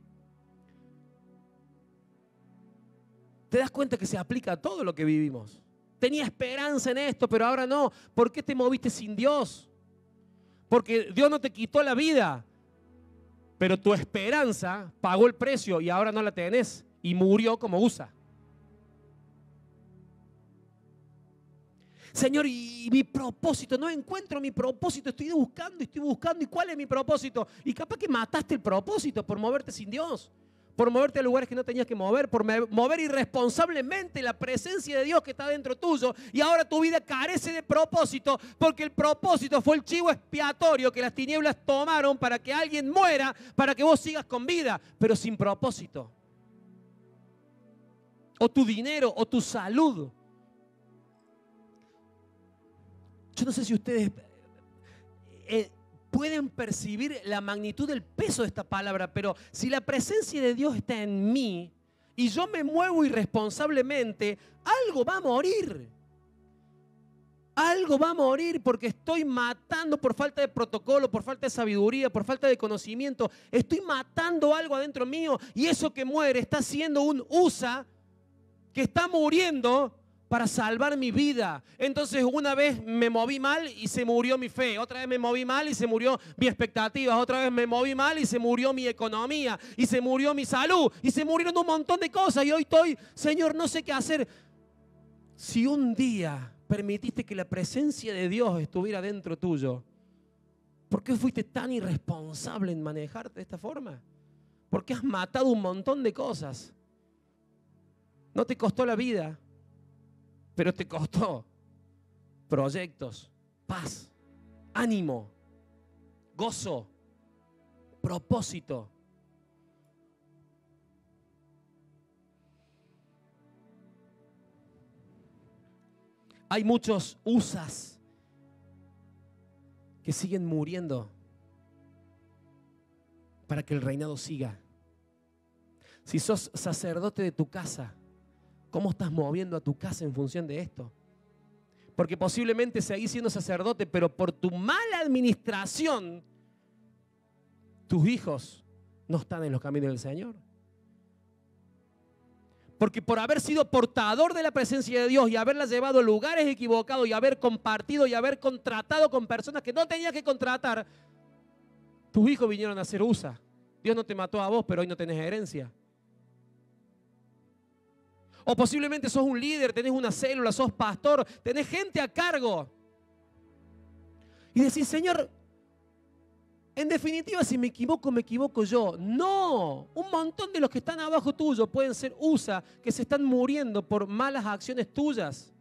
¿Te das cuenta que se aplica a todo lo que vivimos? Tenía esperanza en esto, pero ahora no. ¿Por qué te moviste sin Dios? Porque Dios no te quitó la vida, pero tu esperanza pagó el precio y ahora no la tenés y murió como Usa. Señor, y mi propósito, no encuentro mi propósito, estoy buscando, ¿y cuál es mi propósito? Y capaz que mataste el propósito por moverte sin Dios, por moverte a lugares que no tenías que mover, por mover irresponsablemente la presencia de Dios que está dentro tuyo, y ahora tu vida carece de propósito, porque el propósito fue el chivo expiatorio que las tinieblas tomaron para que alguien muera, para que vos sigas con vida, pero sin propósito. O tu dinero, o tu salud. Yo no sé si ustedes pueden percibir la magnitud del peso de esta palabra, pero si la presencia de Dios está en mí y yo me muevo irresponsablemente, algo va a morir. Algo va a morir porque estoy matando por falta de protocolo, por falta de sabiduría, por falta de conocimiento. Estoy matando algo adentro mío y eso que muere está siendo un USA que está muriendo para salvar mi vida. Entonces una vez me moví mal y se murió mi fe. Otra vez me moví mal y se murió mi expectativa. Otra vez me moví mal y se murió mi economía. Y se murió mi salud. Y se murieron un montón de cosas. Y hoy estoy, Señor, no sé qué hacer. Si un día permitiste que la presencia de Dios estuviera dentro tuyo, ¿por qué fuiste tan irresponsable en manejarte de esta forma? ¿Por qué has matado un montón de cosas? No te costó la vida, pero te costó proyectos, paz, ánimo, gozo, propósito. Hay muchos usas que siguen muriendo para que el reinado siga. Si sos sacerdote de tu casa, ¿cómo estás moviendo a tu casa en función de esto? Porque posiblemente seguís siendo sacerdote, pero por tu mala administración, tus hijos no están en los caminos del Señor. Porque por haber sido portador de la presencia de Dios y haberla llevado a lugares equivocados y haber compartido y haber contratado con personas que no tenías que contratar, tus hijos vinieron a ser USA. Dios no te mató a vos, pero hoy no tenés herencia. O posiblemente sos un líder, tenés una célula, sos pastor, tenés gente a cargo. Y decís, Señor, en definitiva, si me equivoco yo. No, un montón de los que están abajo tuyo pueden ser USA, que se están muriendo por malas acciones tuyas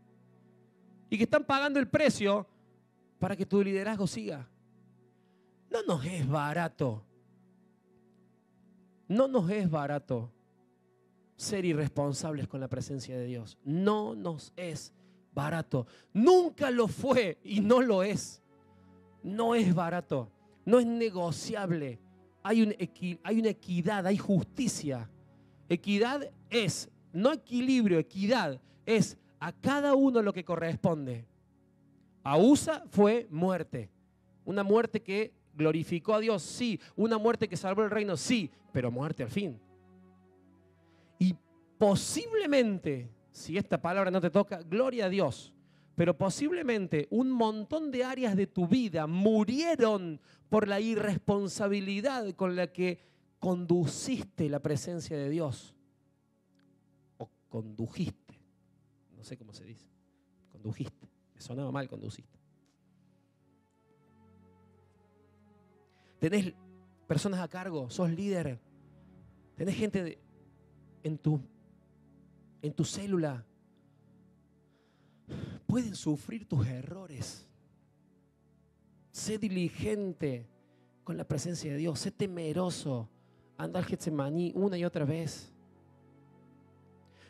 y que están pagando el precio para que tu liderazgo siga. No nos es barato. No nos es barato ser irresponsables con la presencia de Dios. No nos es barato. Nunca lo fue y no lo es. No es barato. No es negociable. Hay una equidad, hay justicia. Equidad es, no equilibrio, equidad es a cada uno lo que corresponde. A Usa fue muerte. Una muerte que glorificó a Dios, sí. Una muerte que salvó el reino, sí. Pero muerte al fin. Y posiblemente, si esta palabra no te toca, gloria a Dios, pero posiblemente un montón de áreas de tu vida murieron por la irresponsabilidad con la que conduciste la presencia de Dios. O condujiste, no sé cómo se dice, condujiste, me sonaba mal conduciste. Tenés personas a cargo, sos líder, tenés gente en tu célula. Pueden sufrir tus errores. Sé diligente con la presencia de Dios. Sé temeroso. Anda al Getsemaní una y otra vez.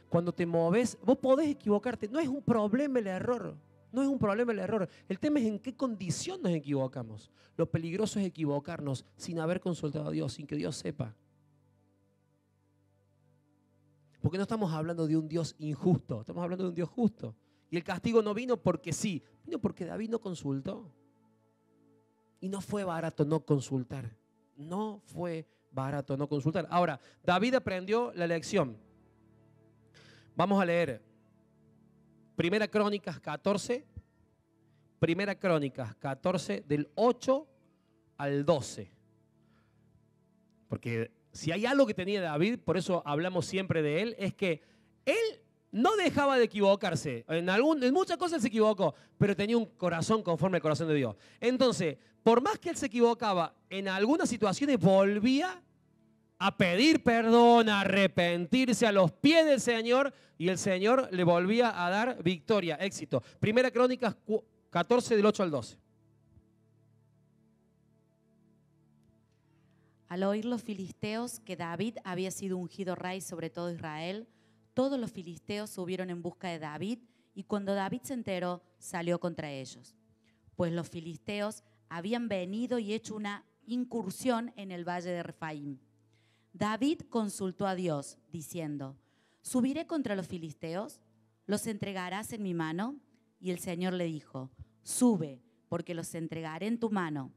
Cuando te moves, vos podés equivocarte. No es un problema el error. No es un problema el error. El tema es en qué condición nos equivocamos. Lo peligroso es equivocarnos sin haber consultado a Dios, sin que Dios sepa. Porque no estamos hablando de un Dios injusto, estamos hablando de un Dios justo. Y el castigo no vino porque sí, vino porque David no consultó. Y no fue barato no consultar. No fue barato no consultar. Ahora, David aprendió la lección. Vamos a leer Primera Crónicas 14. Primera Crónicas 14 del 8 al 12. Porque si hay algo que tenía David, por eso hablamos siempre de él, es que él no dejaba de equivocarse. En muchas cosas él se equivocó, pero tenía un corazón conforme al corazón de Dios. Entonces, por más que él se equivocaba, en algunas situaciones volvía a pedir perdón, a arrepentirse a los pies del Señor, y el Señor le volvía a dar victoria, éxito. Primera Crónicas 14 del 8 al 12. Al oír los filisteos que David había sido ungido rey sobre todo Israel, todos los filisteos subieron en busca de David, y cuando David se enteró, salió contra ellos. Pues los filisteos habían venido y hecho una incursión en el valle de Refaim. David consultó a Dios, diciendo: ¿subiré contra los filisteos? ¿Los entregarás en mi mano? Y el Señor le dijo: sube, porque los entregaré en tu mano.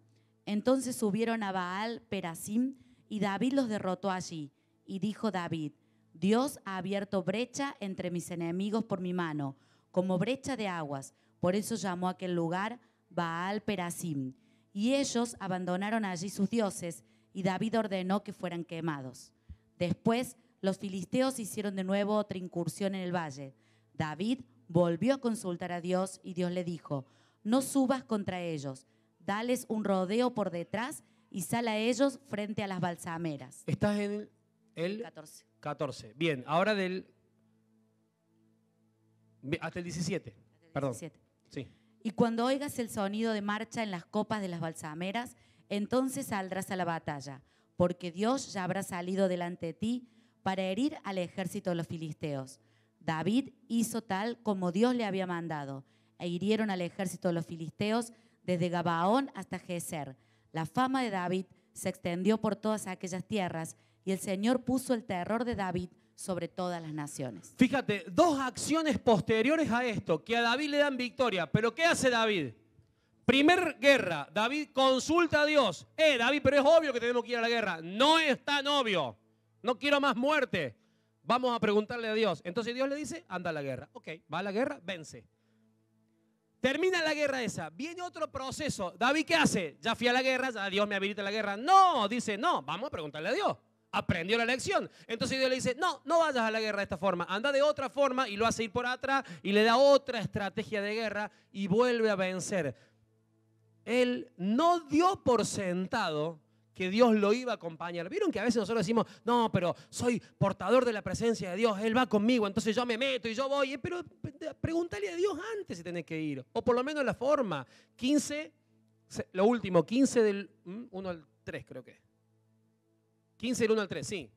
Entonces subieron a Baal Perasim, y David los derrotó allí. Y dijo David: Dios ha abierto brecha entre mis enemigos por mi mano, como brecha de aguas. Por eso llamó a aquel lugar Baal Perasim. Y ellos abandonaron allí sus dioses, y David ordenó que fueran quemados. Después los filisteos hicieron de nuevo otra incursión en el valle. David volvió a consultar a Dios, y Dios le dijo: no subas contra ellos, dales un rodeo por detrás y sal a ellos frente a las balsameras. Estás en el 14. Bien, ahora hasta el 17. Perdón. 17. Sí. Y cuando oigas el sonido de marcha en las copas de las balsameras, entonces saldrás a la batalla, porque Dios ya habrá salido delante de ti para herir al ejército de los filisteos. David hizo tal como Dios le había mandado, e hirieron al ejército de los filisteos desde Gabaón hasta Geser. La fama de David se extendió por todas aquellas tierras, y el Señor puso el terror de David sobre todas las naciones. Fíjate, dos acciones posteriores a esto, que a David le dan victoria. ¿Pero qué hace David? Primer guerra, David consulta a Dios. David, pero es obvio que tenemos que ir a la guerra. No es tan obvio. No quiero más muerte. Vamos a preguntarle a Dios. Entonces Dios le dice: anda a la guerra. Ok, va a la guerra, vence. Termina la guerra esa, viene otro proceso. David, ¿qué hace? Ya fui a la guerra, ya Dios me habilita la guerra. No, dice, no, vamos a preguntarle a Dios. Aprendió la lección. Entonces Dios le dice: no vayas a la guerra de esta forma, anda de otra forma, y lo hace ir por atrás y le da otra estrategia de guerra y vuelve a vencer. Él no dio por sentado que Dios lo iba a acompañar. ¿Vieron que a veces nosotros decimos: no, pero soy portador de la presencia de Dios, Él va conmigo, entonces yo me meto y yo voy? Pero pregúntale a Dios antes si tenés que ir, o por lo menos la forma. 15, lo último, 15 del 1 al 3 creo que. 15 del 1 al 3, sí.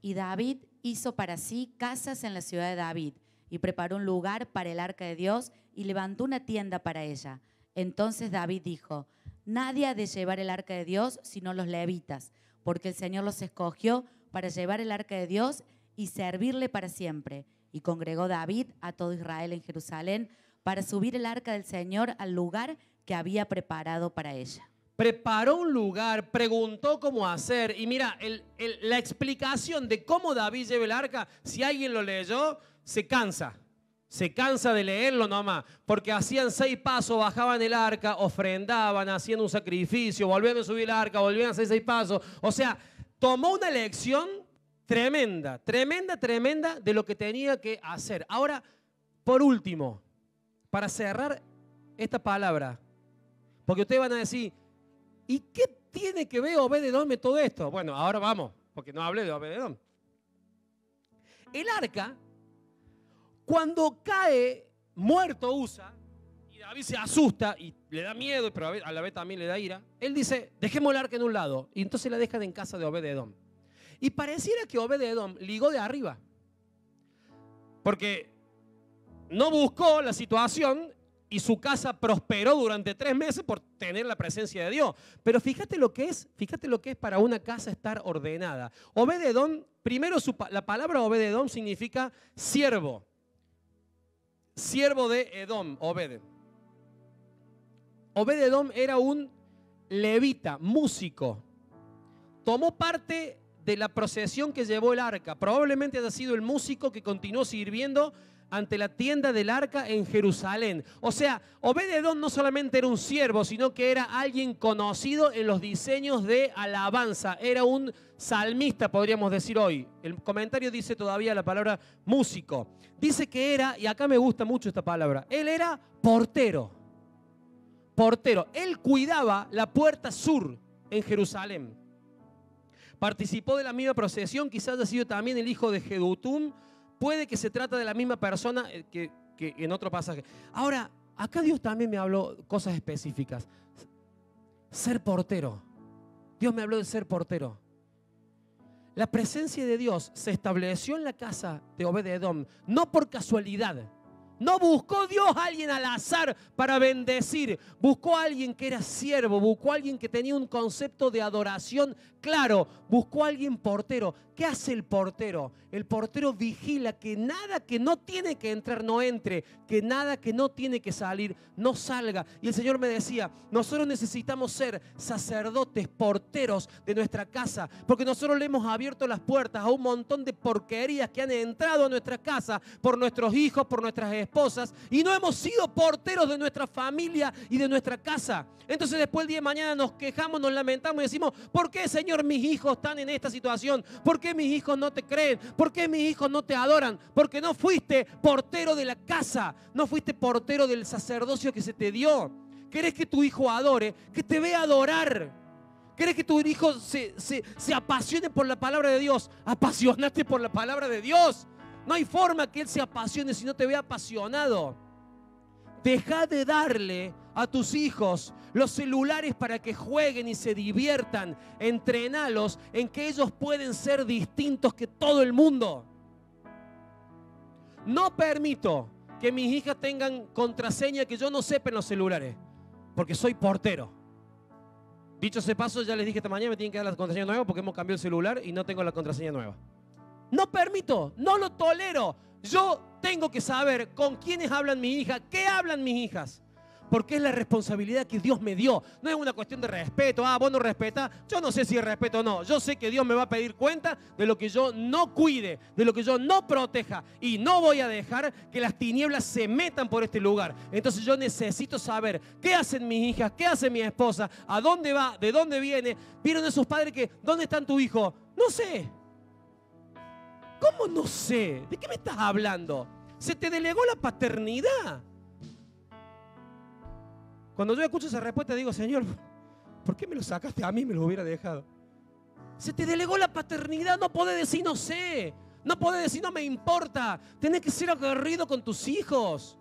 Y David hizo para sí casas en la ciudad de David, y preparó un lugar para el arca de Dios, y levantó una tienda para ella. Entonces David dijo: nadie ha de llevar el arca de Dios sino los levitas, porque el Señor los escogió para llevar el arca de Dios y servirle para siempre. Y congregó David a todo Israel en Jerusalén para subir el arca del Señor al lugar que había preparado para ella. Preparó un lugar, preguntó cómo hacer. Y mira, la explicación de cómo David lleva el arca, si alguien lo leyó, se cansa. Se cansa de leerlo nomás, porque hacían 6 pasos, bajaban el arca, ofrendaban, hacían un sacrificio, volvían a subir el arca, volvían a hacer 6 pasos. O sea, tomó una lección tremenda, tremenda, tremenda de lo que tenía que hacer. Ahora, por último, para cerrar esta palabra, porque ustedes van a decir: ¿y qué tiene que ver Obed-Edom en todo esto? Bueno, ahora vamos, porque no hablé de Obed-Edom. El arca, cuando cae muerto Usa, y David se asusta y le da miedo, pero a la vez también le da ira, él dice: dejemos el arca en un lado, y entonces la dejan en casa de Obed-Edom. Y pareciera que Obed-Edom ligó de arriba, porque no buscó la situación, y su casa prosperó durante 3 meses por tener la presencia de Dios. Pero fíjate lo que es para una casa estar ordenada. Obed-Edom, primero la palabra Obed-Edom significa siervo. Siervo de Edom, Obed. Obed-Edom era un levita, músico. Tomó parte de la procesión que llevó el arca. Probablemente haya sido el músico que continuó sirviendo ante la tienda del arca en Jerusalén. O sea, Obed-Edom no solamente era un siervo, sino que era alguien conocido en los diseños de alabanza. Era un salmista, podríamos decir hoy. El comentario dice todavía la palabra músico. Dice que era, y acá me gusta mucho esta palabra, él era portero. Portero. Él cuidaba la puerta sur en Jerusalén. Participó de la misma procesión, quizás haya sido también el hijo de Jedutum. Puede que se trata de la misma persona que en otro pasaje. Ahora, acá Dios también me habló cosas específicas. Ser portero. Dios me habló de ser portero. La presencia de Dios se estableció en la casa de Obed-Edom, no por casualidad. No buscó Dios a alguien al azar para bendecir. Buscó a alguien que era siervo. Buscó a alguien que tenía un concepto de adoración claro. Buscó a alguien portero. ¿Qué hace el portero? El portero vigila que nada que no tiene que entrar no entre. Que nada que no tiene que salir no salga. Y el Señor me decía, nosotros necesitamos ser sacerdotes, porteros de nuestra casa. Porque nosotros le hemos abierto las puertas a un montón de porquerías que han entrado a nuestra casa por nuestros hijos, por nuestras esposas. Y no hemos sido porteros de nuestra familia y de nuestra casa. Entonces después el día de mañana nos quejamos, nos lamentamos y decimos, ¿por qué, Señor, mis hijos están en esta situación? ¿Por qué mis hijos no te creen? ¿Por qué mis hijos no te adoran? Porque no fuiste portero de la casa, no fuiste portero del sacerdocio que se te dio. ¿Querés que tu hijo adore? Que te vea adorar. ¿Querés que tu hijo se apasione por la palabra de Dios? Apasionate por la palabra de Dios. No hay forma que él se apasione si no te ve apasionado. Deja de darle a tus hijos los celulares para que jueguen y se diviertan. Entrenalos en que ellos pueden ser distintos que todo el mundo. No permito que mis hijas tengan contraseña que yo no sepa en los celulares, porque soy portero. Dicho ese paso, ya les dije esta mañana me tienen que dar la contraseña nueva porque hemos cambiado el celular y no tengo la contraseña nueva. No permito, no lo tolero. Yo tengo que saber con quiénes hablan mis hijas, qué hablan mis hijas. Porque es la responsabilidad que Dios me dio. No es una cuestión de respeto. Vos no respetás. Yo no sé si es respeto o no. Yo sé que Dios me va a pedir cuenta de lo que yo no cuide, de lo que yo no proteja. Y no voy a dejar que las tinieblas se metan por este lugar. Entonces yo necesito saber qué hacen mis hijas, qué hace mi esposa, a dónde va, de dónde viene. Vieron esos padres que, ¿dónde están tu hijo? No sé. ¿Cómo no sé? ¿De qué me estás hablando? Se te delegó la paternidad. Cuando yo escucho esa respuesta digo, Señor, ¿por qué me lo sacaste a mí? Me lo hubiera dejado. Se te delegó la paternidad, no podés decir no sé, no podés decir no me importa. Tenés que ser aguerrido con tus hijos.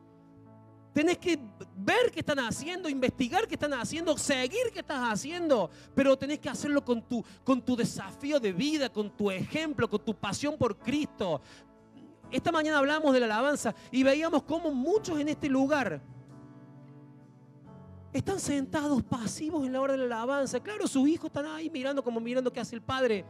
Tenés que ver qué están haciendo, investigar qué están haciendo, seguir qué estás haciendo. Pero tenés que hacerlo con tu desafío de vida, con tu ejemplo, con tu pasión por Cristo. Esta mañana hablamos de la alabanza y veíamos cómo muchos en este lugar están sentados pasivos en la hora de la alabanza. Claro, sus hijos están ahí mirando qué hace el padre.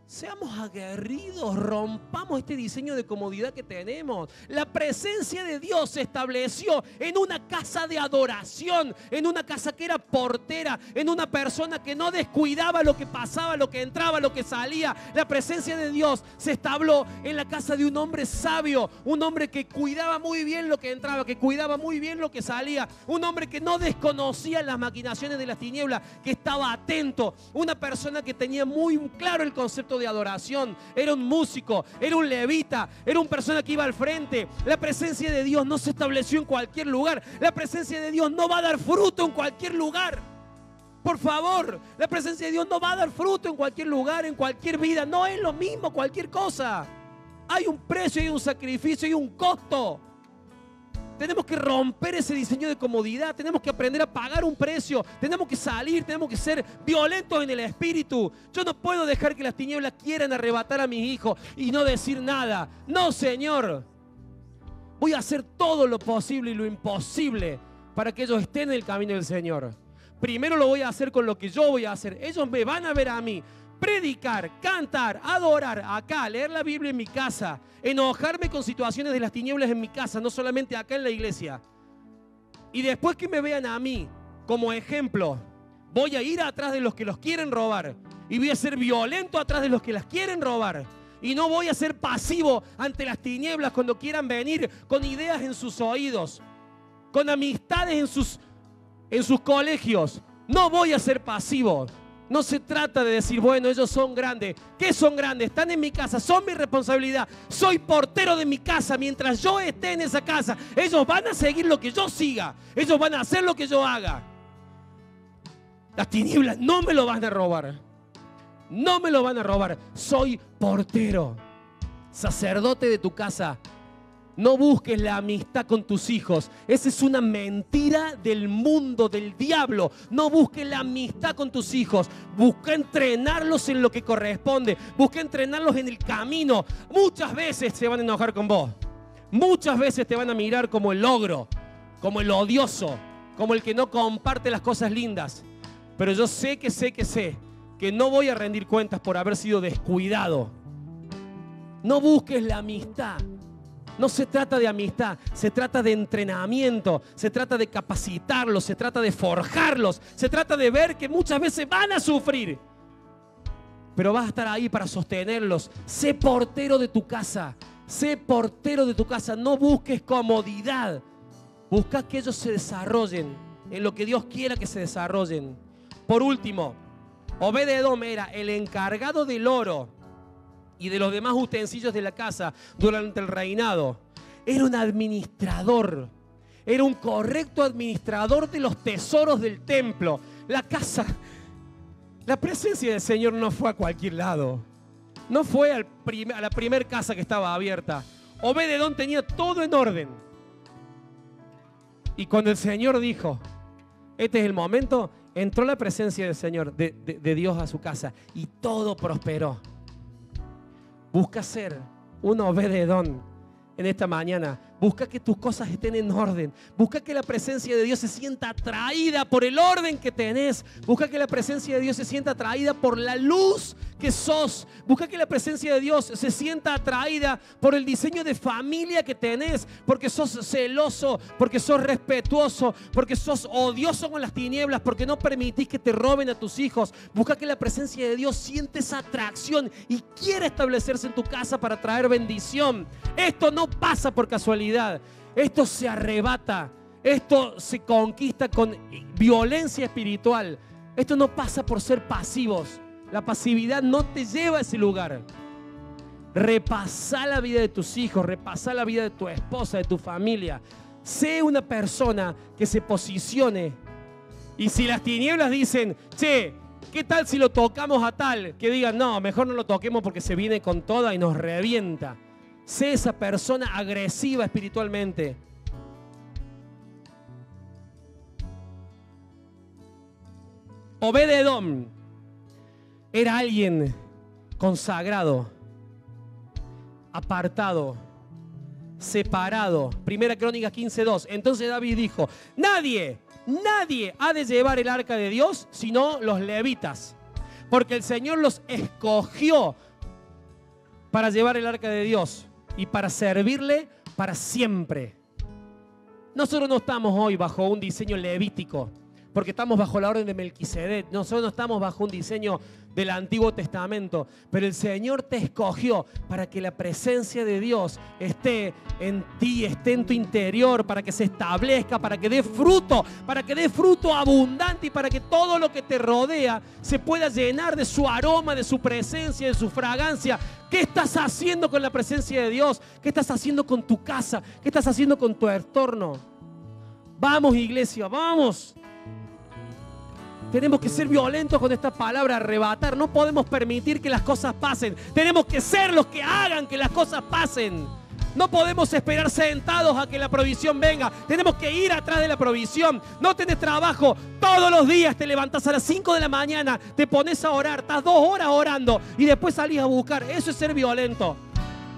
Seamos aguerridos, rompamos este diseño de comodidad que tenemos. La presencia de Dios se estableció en una casa de adoración, en una casa que era portera, en una persona que no descuidaba lo que pasaba, lo que entraba, lo que salía. La presencia de Dios se establó en la casa de un hombre sabio, un hombre que cuidaba muy bien lo que entraba, que cuidaba muy bien lo que salía, un hombre que no desconocía las maquinaciones de las tinieblas, que estaba atento, una persona que tenía muy claro el concepto de adoración. Era un músico, era un levita, era una persona que iba al frente. La presencia de Dios no se estableció en cualquier lugar. La presencia de Dios no va a dar fruto en cualquier lugar. Por favor, la presencia de Dios no va a dar fruto en cualquier lugar, en cualquier vida. No es lo mismo cualquier cosa. Hay un precio, hay un sacrificio, hay un costo. Tenemos que romper ese diseño de comodidad. Tenemos que aprender a pagar un precio. Tenemos que salir, tenemos que ser violentos en el espíritu. Yo no puedo dejar que las tinieblas quieran arrebatar a mis hijos y no decir nada. No, Señor. Voy a hacer todo lo posible y lo imposible para que ellos estén en el camino del Señor. Primero lo voy a hacer con lo que yo voy a hacer. Ellos me van a ver a mí. Predicar, cantar, adorar, acá, leer la Biblia en mi casa, enojarme con situaciones de las tinieblas en mi casa, no solamente acá en la iglesia. Y después que me vean a mí como ejemplo, voy a ir atrás de los que los quieren robar y voy a ser violento atrás de los que las quieren robar. Y no voy a ser pasivo ante las tinieblas cuando quieran venir con ideas en sus oídos, con amistades en sus colegios. No voy a ser pasivo. No se trata de decir, bueno, ellos son grandes. ¿Qué son grandes? Están en mi casa, son mi responsabilidad. Soy portero de mi casa. Mientras yo esté en esa casa, ellos van a seguir lo que yo siga. Ellos van a hacer lo que yo haga. Las tinieblas no me lo van a robar. No me lo van a robar. Soy portero, sacerdote de tu casa. No busques la amistad con tus hijos. Esa es una mentira del mundo, del diablo. No busques la amistad con tus hijos. Busca entrenarlos en lo que corresponde. Busca entrenarlos en el camino. Muchas veces se van a enojar con vos. Muchas veces te van a mirar como el ogro, como el odioso, como el que no comparte las cosas lindas. Pero yo sé que no voy a rendir cuentas por haber sido descuidado. No busques la amistad. No se trata de amistad, se trata de entrenamiento, se trata de capacitarlos, se trata de forjarlos, se trata de ver que muchas veces van a sufrir, pero vas a estar ahí para sostenerlos. Sé portero de tu casa, sé portero de tu casa. No busques comodidad, busca que ellos se desarrollen en lo que Dios quiera que se desarrollen. Por último, Obed-Edom era el encargado del oro y de los demás utensilios de la casa durante el reinado. Era un administrador, era un correcto administrador de los tesoros del templo. La casa, la presencia del Señor no fue a cualquier lado. No fue a la primera casa que estaba abierta. Obed-Edom tenía todo en orden. Y cuando el Señor dijo, este es el momento, entró la presencia del Señor, de Dios a su casa, y todo prosperó. Busca ser un Obed-Edom en esta mañana. Busca que tus cosas estén en orden. Busca que la presencia de Dios se sienta atraída por el orden que tenés. Busca que la presencia de Dios se sienta atraída por la luz que sos. Busca que la presencia de Dios se sienta atraída por el diseño de familia que tenés. Porque sos celoso, porque sos respetuoso, porque sos odioso con las tinieblas, porque no permitís que te roben a tus hijos. Busca que la presencia de Dios siente esa atracción y quiere establecerse en tu casa para traer bendición. Esto no pasa por casualidad. Esto se arrebata, esto se conquista con violencia espiritual. Esto no pasa por ser pasivos. La pasividad no te lleva a ese lugar. Repasá la vida de tus hijos, repasá la vida de tu esposa, de tu familia. Sé una persona que se posicione. Y si las tinieblas dicen, che, ¿qué tal si lo tocamos a tal? Que digan, no, mejor no lo toquemos porque se viene con toda y nos revienta. Sé esa persona agresiva espiritualmente. Obed-Edom era alguien consagrado, apartado, separado. Primera Crónicas 15:2. Entonces David dijo, nadie ha de llevar el arca de Dios sino los levitas, porque el Señor los escogió para llevar el arca de Dios y para servirle para siempre. Nosotros no estamos hoy bajo un diseño levítico, porque estamos bajo la orden de Melquisedec. Nosotros no estamos bajo un diseño del Antiguo Testamento, pero el Señor te escogió para que la presencia de Dios esté en ti, esté en tu interior, para que se establezca, para que dé fruto abundante y para que todo lo que te rodea se pueda llenar de su aroma, de su presencia, de su fragancia. ¿Qué estás haciendo con la presencia de Dios? ¿Qué estás haciendo con tu casa? ¿Qué estás haciendo con tu entorno? Vamos, iglesia, vamos. Tenemos que ser violentos con esta palabra, arrebatar. No podemos permitir que las cosas pasen. Tenemos que ser los que hagan que las cosas pasen. No podemos esperar sentados a que la provisión venga. Tenemos que ir atrás de la provisión. No tenés trabajo. Todos los días te levantás a las 5 de la mañana, te pones a orar, estás 2 horas orando y después salís a buscar. Eso es ser violento.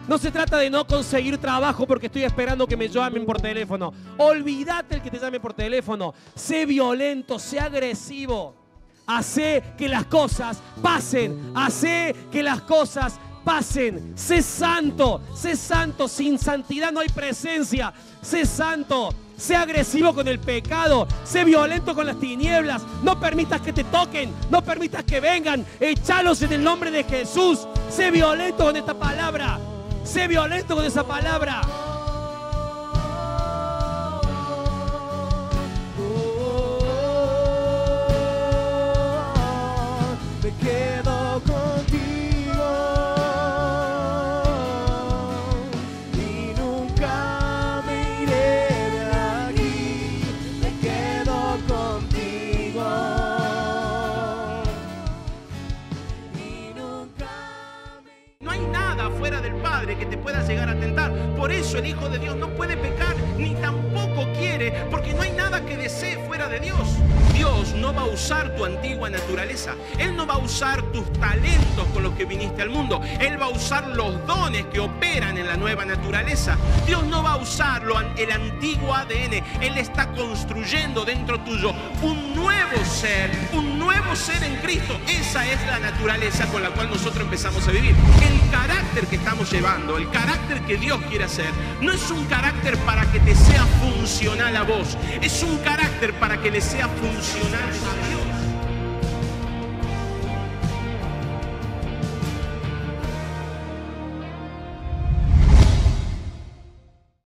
No se trata de no conseguir trabajo porque estoy esperando que me llamen por teléfono. Olvídate el que te llame por teléfono. Sé violento, sé agresivo. Hacé que las cosas pasen. Hacé que las cosas pasen. Sé santo. Sin santidad no hay presencia. Sé santo. Sé agresivo con el pecado. Sé violento con las tinieblas. No permitas que te toquen. No permitas que vengan. Echalos en el nombre de Jesús. Sé violento con esta palabra. Sé violento con esa palabra. Me quedo contigo y nunca me iré de aquí. Me quedo contigo. hijo de Dios no puede pecar, ni tampoco quiere, porque no hay nada que desee fuera de Dios. Dios no va a usar tu antigua naturaleza. Él no va a usar tus talentos con los que viniste al mundo. Él va a usar los dones que operan en la nueva naturaleza. Dios no va a usar el antiguo ADN. Él está construyendo dentro tuyo un nuevo ser en Cristo. Esa es la naturaleza con la cual nosotros empezamos a vivir. El carácter que estamos llevando, el carácter que Dios quiere hacer, no es un carácter para que te sea funcional a vos, es un carácter para que le sea funcional a Dios.